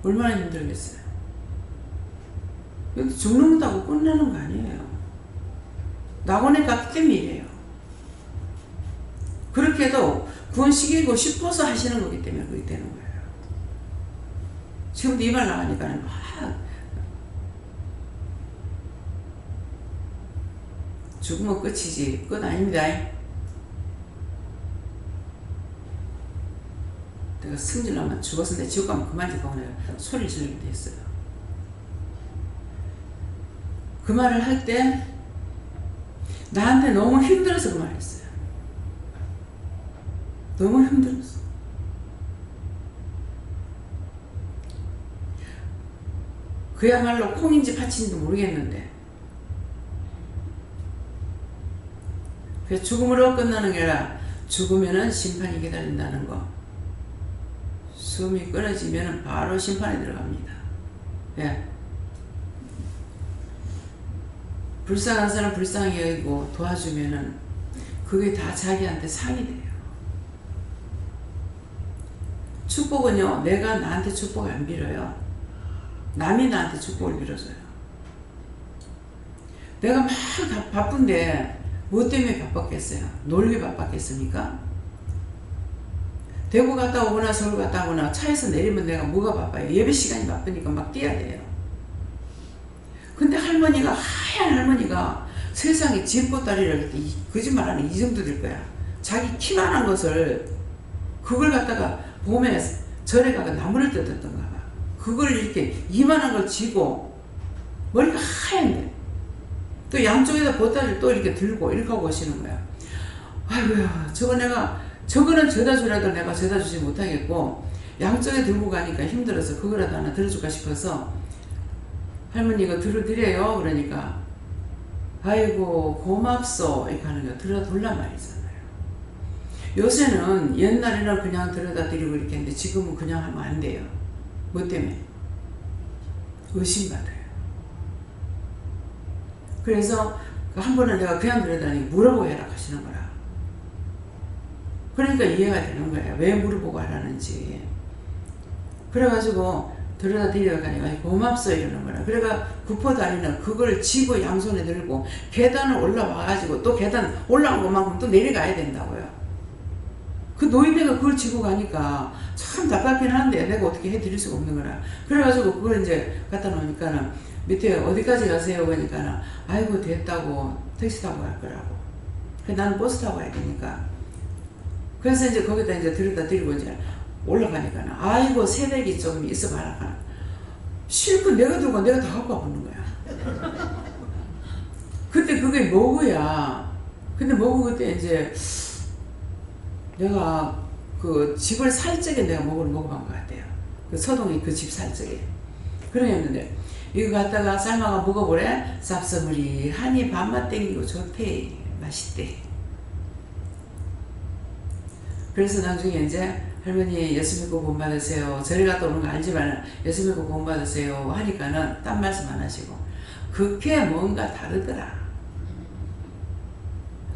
얼마나 힘들겠어요. 여기 죽는다고 끝나는 거 아니에요. 낙원에 갔기 때문에 이래요. 그렇게 해도 그건 시기고 싶어서 하시는 거기 때문에 그렇게 되는 거예요. 지금도 이 말 나가니까는 막 죽으면 끝이지. 끝 아닙니다. 내가 승질나면 죽었을 때 지옥 가면 그만이지 그거는 소리를 지르게 됐어요. 그 말을 할 때 나한테 너무 힘들어서 그 말을 했어요. 너무 힘들었어. 그야말로 콩인지 팥인지 모르겠는데 그래서 죽음으로 끝나는 게 아니라 죽으면은 심판이 기다린다는 거. 숨이 끊어지면은 바로 심판에 들어갑니다. 예. 불쌍한 사람 불쌍히 여기고 도와주면은 그게 다 자기한테 상이 돼요. 축복은요, 내가 나한테 축복을 안 빌어요. 남이 나한테 축복을 빌어줘요. 내가 막 바쁜데 뭐 때문에 바빴겠어요? 놀기 바빴겠습니까? 대구 갔다 오거나 서울 갔다 오거나 차에서 내리면 내가 뭐가 바빠요? 예배 시간이 바쁘니까 막 뛰어야 돼요. 근데 할머니가, 하얀 할머니가 세상에 지보따리를 할 때 거짓말하는 이 정도 될 거야. 자기 키만한 것을 그걸 갖다가 봄에 절에 가서 나무를 뜯었던가 봐. 그걸 이렇게 이만한 걸 쥐고 머리가 하얀데 또 양쪽에다 보따리를 또 이렇게 들고 이렇게 하고 오시는 거야. 아이고야, 저거는 져다 주라도 내가 져다 주지 못하겠고 양쪽에 들고 가니까 힘들어서 그거라도 하나 들어줄까 싶어서 할머니 이거 들어드려요. 그러니까 아이고 고맙소 이렇게 하는 거 들어둘란 말이잖아요. 요새는 옛날에는 그냥 들어다 드리고 이렇게 했는데 지금은 그냥 하면 안 돼요. 뭐 때문에? 의심받아요. 그래서 한 번은 내가 그냥 들어다니 물어보고 해라 하시는 거라. 그러니까 이해가 되는 거예요. 왜 물어보고 하라는지. 그래가지고 들어다 드려가니까 고맙소 이러는 거라. 그래가 구포다리는 그걸 쥐고 양손에 들고 계단을 올라와가지고 또 계단 올라온 것만큼 또 내려가야 된다고요. 그 노인네가 그걸 쥐고 가니까 참 답답긴 한데 내가 어떻게 해드릴 수가 없는 거라. 그래가지고 그걸 이제 갖다 놓으니까는 밑에 어디까지 가세요? 그러니까는 아이고 됐다고 택시 타고 갈 거라고. 나는 버스 타고 가야 되니까. 그래서 이제 거기다 이제 들여다 드리고 이제 올라가니까는 아이고 새댁이 좀 있어봐라. 실컷 내가 들고 내가 다 갖고 와보는 거야. 그때 그게 머구야. 근데 머구 그때 이제 내가 그 집을 살 적에 내가 머구를 먹어본 것 같아요. 그 서동이 그 집 살 적에. 그랬는데 이거 갖다가 삶아가 먹어보래. 쌉싸물이 밥맛 땡기고 좋대. 맛있대. 그래서 나중에 이제 할머니 예수 믿고 구원 받으세요. 절에 갔다 오는 거 알지만 예수 믿고 구원 받으세요 하니까는 딴 말씀 안 하시고 그게 뭔가 다르더라.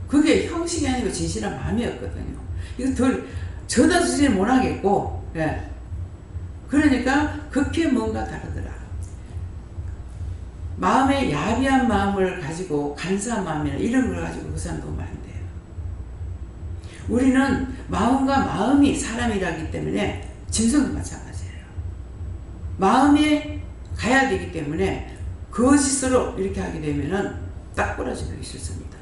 그게 형식이 아니고 진실한 마음이었거든요. 이거 덜 저다 주지는 못하겠고, 예. 그러니까 그게 뭔가 다르더라. 마음의 야비한 마음을 가지고 간사한 마음이나 이런 걸 가지고 그 사람 도움 안 돼요. 우리는 마음과 마음이 사람이라기 때문에 진성도 마찬가지예요. 마음이 가야 되기 때문에 거짓으로 이렇게 하게 되면은 딱 부러지기 싫습니다.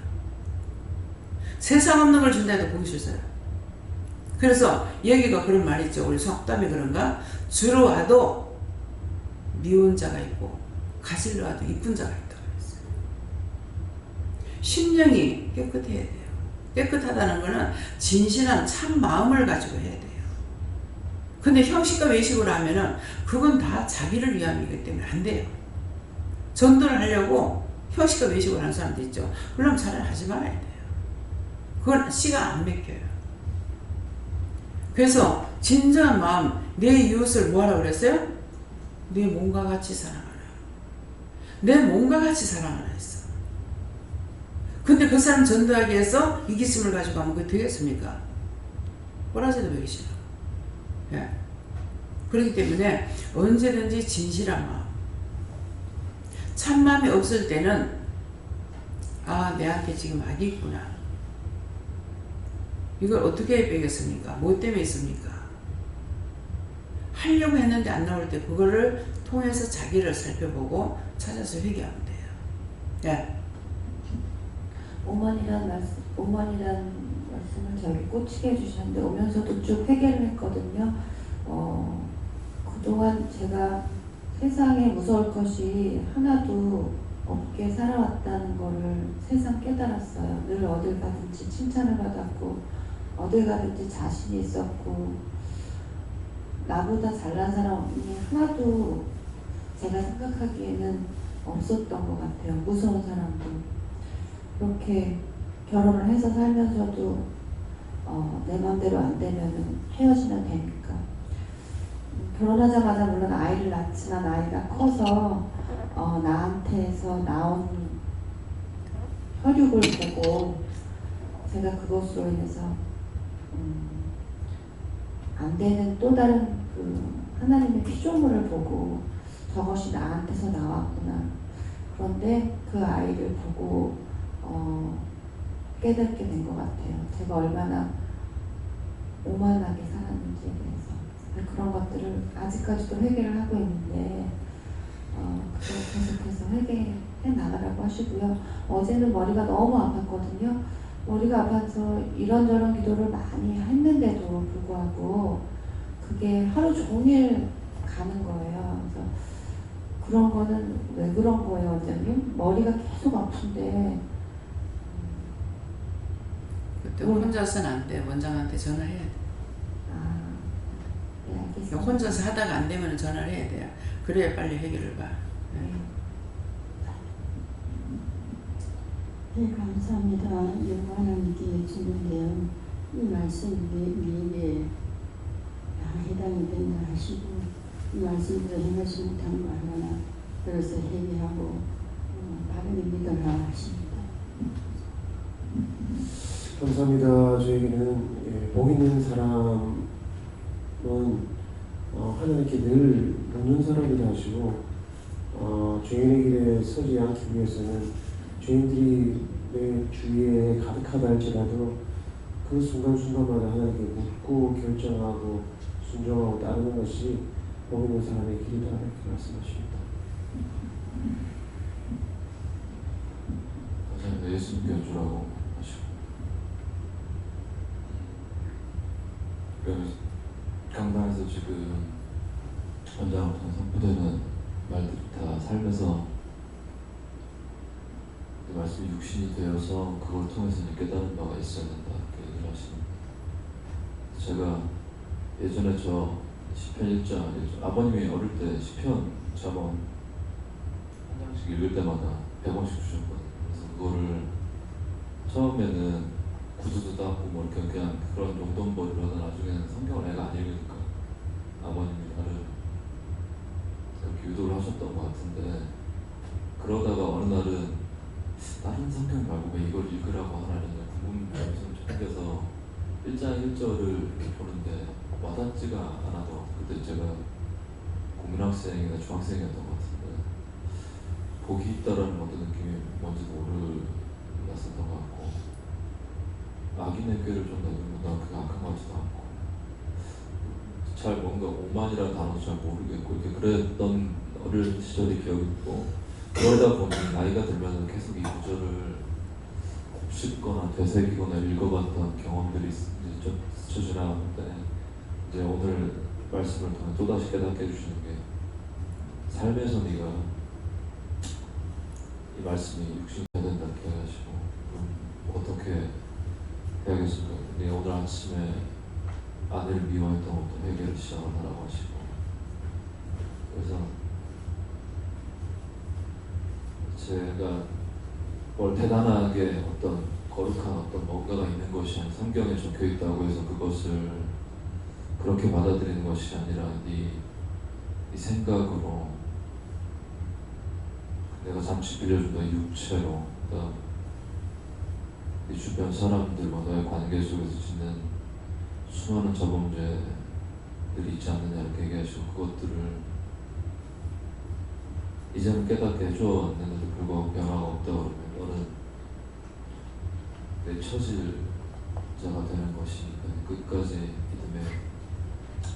세상 없는 걸 준다 해도 보기 싫어요. 그래서 여기가 그런 말이 있죠. 우리 속담이 그런가? 주로 와도 미운 자가 있고 가지러 와도 이쁜 자가 있다고 그랬어요. 심령이 깨끗해야 돼요. 깨끗하다는 것은 진실한 참 마음을 가지고 해야 돼요. 근데 형식과 외식으로 하면은 그건 다 자기를 위함이기 때문에 안 돼요. 전도를 하려고 형식과 외식으로 하는 사람도 있죠. 그럼 차라리 하지 말아야 돼요. 그건 씨가 안 맥혀요. 그래서 진정한 마음, 내 이웃을 뭐하라고 그랬어요? 내 몸과 같이 사랑하라. 내 몸과 같이 사랑하라 했어. 근데 그 사람 전도하기 위해서 이기심을 가지고 가면 그게 되겠습니까? 꼬라지도 매기 싫어. 예. 그렇기 때문에 언제든지 진실한 마음. 참마음이 없을 때는 아, 내한테 지금 악이 있구나. 이걸 어떻게 빼겠습니까? 뭐 때문에 있습니까? 하려고 했는데 안 나올 때 그거를 통해서 자기를 살펴보고 찾아서 회개하면 돼요. 예. 오만이라는 말씀을 저에게 꽂히게 해주셨는데 오면서도 쭉 회개를 했거든요. 그동안 제가 세상에 무서울 것이 하나도 없게 살아왔다는 거를 새삼 깨달았어요. 늘 어딜 가든지 칭찬을 받았고 어딜 가든지 자신이 있었고 나보다 잘난 사람이 하나도 제가 생각하기에는 없었던 것 같아요. 무서운 사람도. 그렇게 결혼을 해서 살면서도 내 맘대로 안 되면 헤어지면 되니까. 결혼하자마자 물론 아이를 낳지만 아이가 커서 나한테서 나온 혈육을 보고 제가 그것으로 인해서 안 되는 또 다른 그 하나님의 피조물을 보고 저것이 나한테서 나왔구나. 그런데 그 아이를 보고 깨닫게 된 것 같아요. 제가 얼마나 오만하게 살았는지에 대해서. 그런 것들을 아직까지도 회개를 하고 있는데 그걸 계속해서 회개해 나가라고 하시고요. 어제는 머리가 너무 아팠거든요. 머리가 아파서 이런저런 기도를 많이 했는데도 불구하고 그게 하루 종일 가는 거예요. 그래서 그런 거는 왜 그런 거예요, 원장님? 머리가 계속 아픈데 그때 혼자서는 안 돼. 원장한테 전화해야 돼. 네, 알겠습니다. 혼자서 하다가 안 되면 전화를 해야 돼요. 그래야 빨리 해결을 봐. 네, 감사합니다. 여호와 하나님께 주는데요. 이 말씀이 미래에 해당이 된다 하시고 이 말씀대로 행하지 못한 거 하나 그래서 회개하고 바르게 믿어라 하십니다. 감사합니다. 저에게는 복 있는 사람은 하나님께 늘 묻는 사람이라 하시고 죄인의 길에 서지 않기 위해서는 죄인들이 내 주위에 가득하다 할지라도 그 순간순간마다 하나님께 묻고 결정하고 순종하고 따르는 것이 복 있는 사람의 길이다 이렇게 말씀하십니다. 감사합니다. 예수님께 주라고 하시고 강단에서 지금 원장을 통해 선포되는 말들이 다 삶에서 그 말씀이 육신이 되어서 그걸 통해서 깨달은 바가 있어야 된다 이렇게 얘기를 하십니다. 제가 예전에 저 시편 1장 아버님이 어릴 때 시편 잠언 한 장씩 읽을 때마다 100원씩 주셨거든요. 그래서 그거를 처음에는 구두도 닦고 뭐 이렇게 그냥 그런 용돈벌이로 하다 나중에는 성경을 애가 안 읽으니까 아버님이 나를 그렇게 유도를 하셨던 것 같은데 그러다가 어느 날은 다른 성경 말고 왜 이걸 읽으라고 하나는 궁금증이 좀 생겨서 1장 1절을 이렇게 보는데 와닿지가 않아도 그때 제가 국민학생이나 중학생이었던 것 같은데 복이 있다라는 어떤 느낌이 뭔지 몰랐었던 것 같고 악인의 꾀를 좀 넣으면 그게 악한 것 같지도 않고 잘 뭔가 오만이라는 단어도 잘 모르겠고 이렇게 그랬던 어릴 시절의 기억이 있고 그러다 보니 나이가 들면 계속 이 구절을 곱씹거나 되새기거나 읽어봤던 경험들이 이제 좀 스쳐 지나가는데 이제 오늘 말씀을 통해 또다시 깨닫게 해주시는 게 삶에서 네가 이 말씀이 육신이 돼야 된다 이렇게 하시고 어떻게 해야겠습니까? 네, 오늘 아침에 아내를 미워했던 것도 회개를 시작을 하라고 하시고 그래서 제가 뭘 대단하게 어떤 거룩한 어떤 뭔가가 있는 것이 아니라 성경에 적혀 있다고 해서 그것을 그렇게 받아들이는 것이 아니라 네 생각으로 내가 잠시 빌려준 너의 육체로 그다음 네 주변 사람들과 너의 관계 속에서 짓는 수많은 저범죄들이 있지 않느냐 이렇게 얘기하시고 그것들을 이제는 깨닫게 해주었는데도 불구하고 변화가 없다 그러면 너는 내 처질자가 되는 것이니까 끝까지 믿음의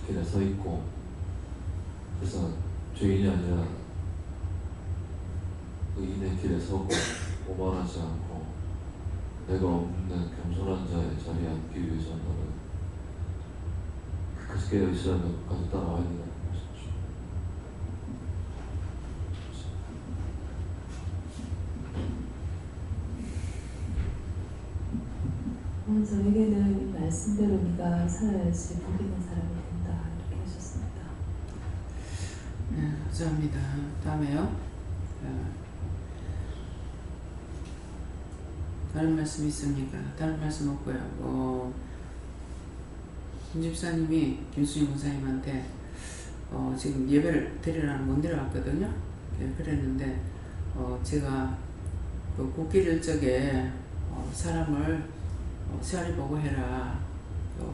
길에 서 있고 그래서 죄인이 아니라 의인의 길에 서고 오만하지 않고 내가 없는 겸손한 자의 자리에 앉기 위해서 너는 끝까지 깨어있어야 끝까지 따라와야 된다는 것이죠. 저에게는 이 말씀대로 네가 살아야지 복 있는 사람이 된다 이렇게 하셨습니다. 네, 감사합니다. 다음에요. 다른 말씀 있습니까? 다른 말씀 없고요. 김 집사님이 김수희 목사님한테 지금 예배를 드리러 못 내려왔거든요. 네, 그랬는데 제가 그 국길 일적에 사람을 시간이 보고 해라.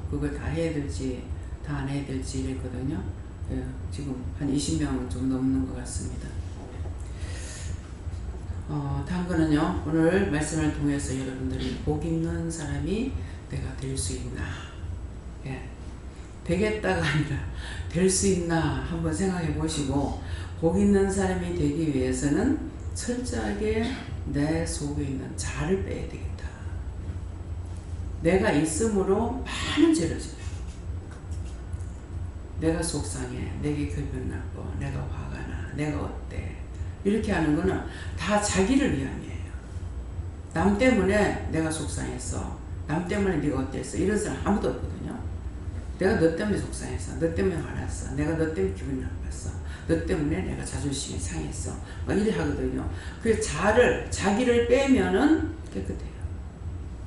그거 다 해야 될지 다 안 해야 될지 이랬거든요. 예, 지금 한 20명 좀 넘는 것 같습니다. 다음 거는요. 오늘 말씀을 통해서 여러분들이 복 있는 사람이 내가 될 수 있나. 예, 되겠다가 아니라 될 수 있나 한번 생각해 보시고 복 있는 사람이 되기 위해서는 철저하게 내 속에 있는 자를 빼야 되겠다. 내가 있음으로 많은 죄를 져요. 내가 속상해, 내게 기분 나빠, 내가 화가 나, 내가 어때 이렇게 하는 거는 다 자기를 위함이에요. 남 때문에 내가 속상했어, 남 때문에 네가 어땠어 이런 사람 아무도 없거든요. 내가 너 때문에 속상했어, 너 때문에 화났어, 내가 너 때문에 기분이 나빴어, 너 때문에 내가 자존심이 상했어 막 이래 하거든요. 그 자기를 빼면은 깨끗해요.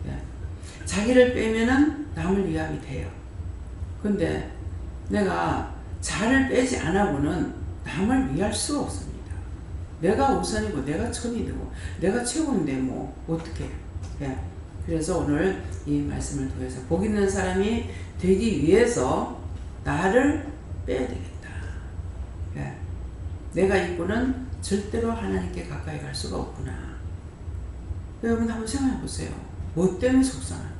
예. 자기를 빼면은 남을 위함이 돼요. 근데 내가 자를 빼지 않아고는 남을 위할 수가 없습니다. 내가 우선이고 내가 천이 되고 내가 최고인데 뭐 어떻게 해요. 예. 그래서 오늘 이 말씀을 통해서 복 있는 사람이 되기 위해서 나를 빼야 되겠다. 예. 내가 있고는 절대로 하나님께 가까이 갈 수가 없구나. 여러분 한번 생각해 보세요. 뭐 때문에 속상한가?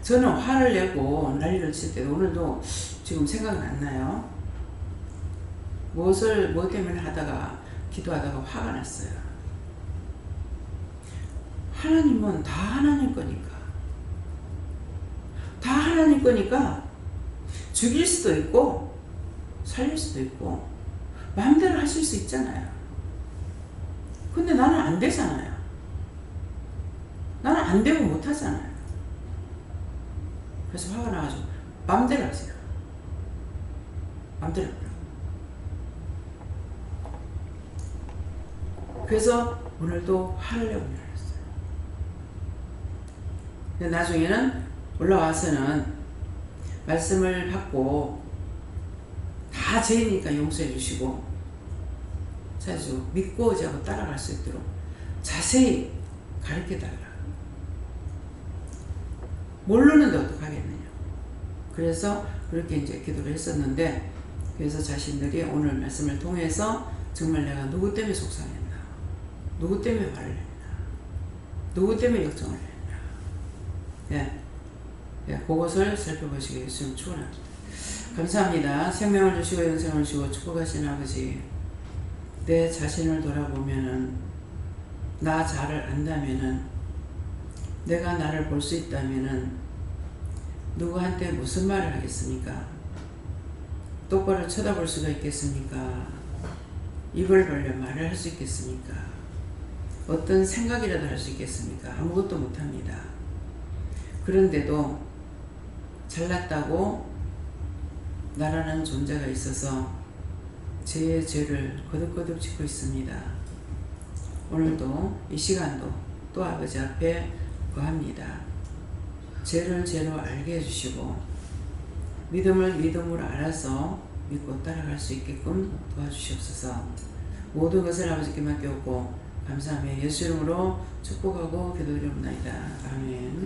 저는 화를 내고 난리를 칠 때도 오늘도 지금 생각은 안 나요. 뭐 때문에 하다가 기도하다가 화가 났어요. 하나님은 다 하나님 거니까. 다 하나님 거니까 죽일 수도 있고 살릴 수도 있고 마음대로 하실 수 있잖아요. 근데 나는 안 되잖아요. 나는 안 되고 못 하잖아요. 그래서 화가 나가지고 마음대로 하세요. 마음대로 하라고. 그래서 오늘도 화를 내고 일어났어요. 근데 나중에는 올라와서는 말씀을 받고 다 죄니까 용서해 주시고 자주 믿고 자고 따라갈 수 있도록 자세히 가르쳐 달라. 모르는데 어떡하겠느냐. 그래서 그렇게 이제 기도를 했었는데, 그래서 자신들이 오늘 말씀을 통해서 정말 내가 누구 때문에 속상했나, 누구 때문에 화를 냈나, 누구 때문에 역정을 했나, 예, 그것을 살펴보시기 위해서 좀 축원합니다. 감사합니다. 생명을 주시고 영생을 주시고 축복하신 아버지, 내 자신을 돌아보면은 나 잘을 안다면은, 내가 나를 볼 수 있다면은 누구한테 무슨 말을 하겠습니까? 똑바로 쳐다볼 수가 있겠습니까? 입을 벌려 말을 할 수 있겠습니까? 어떤 생각이라도 할 수 있겠습니까? 아무것도 못합니다. 그런데도 잘났다고 나라는 존재가 있어서 제 죄를 거듭거듭 짓고 있습니다. 오늘도 이 시간도 또 아버지 앞에 구합니다. 죄를 죄로 알게 해주시고 믿음을 믿음으로 알아서 믿고 따라갈 수 있게끔 도와주시옵소서. 모든 것을 아버지께 맡겨오고 감사하며 예수 이름으로 축복하고 기도드립니다. 아멘.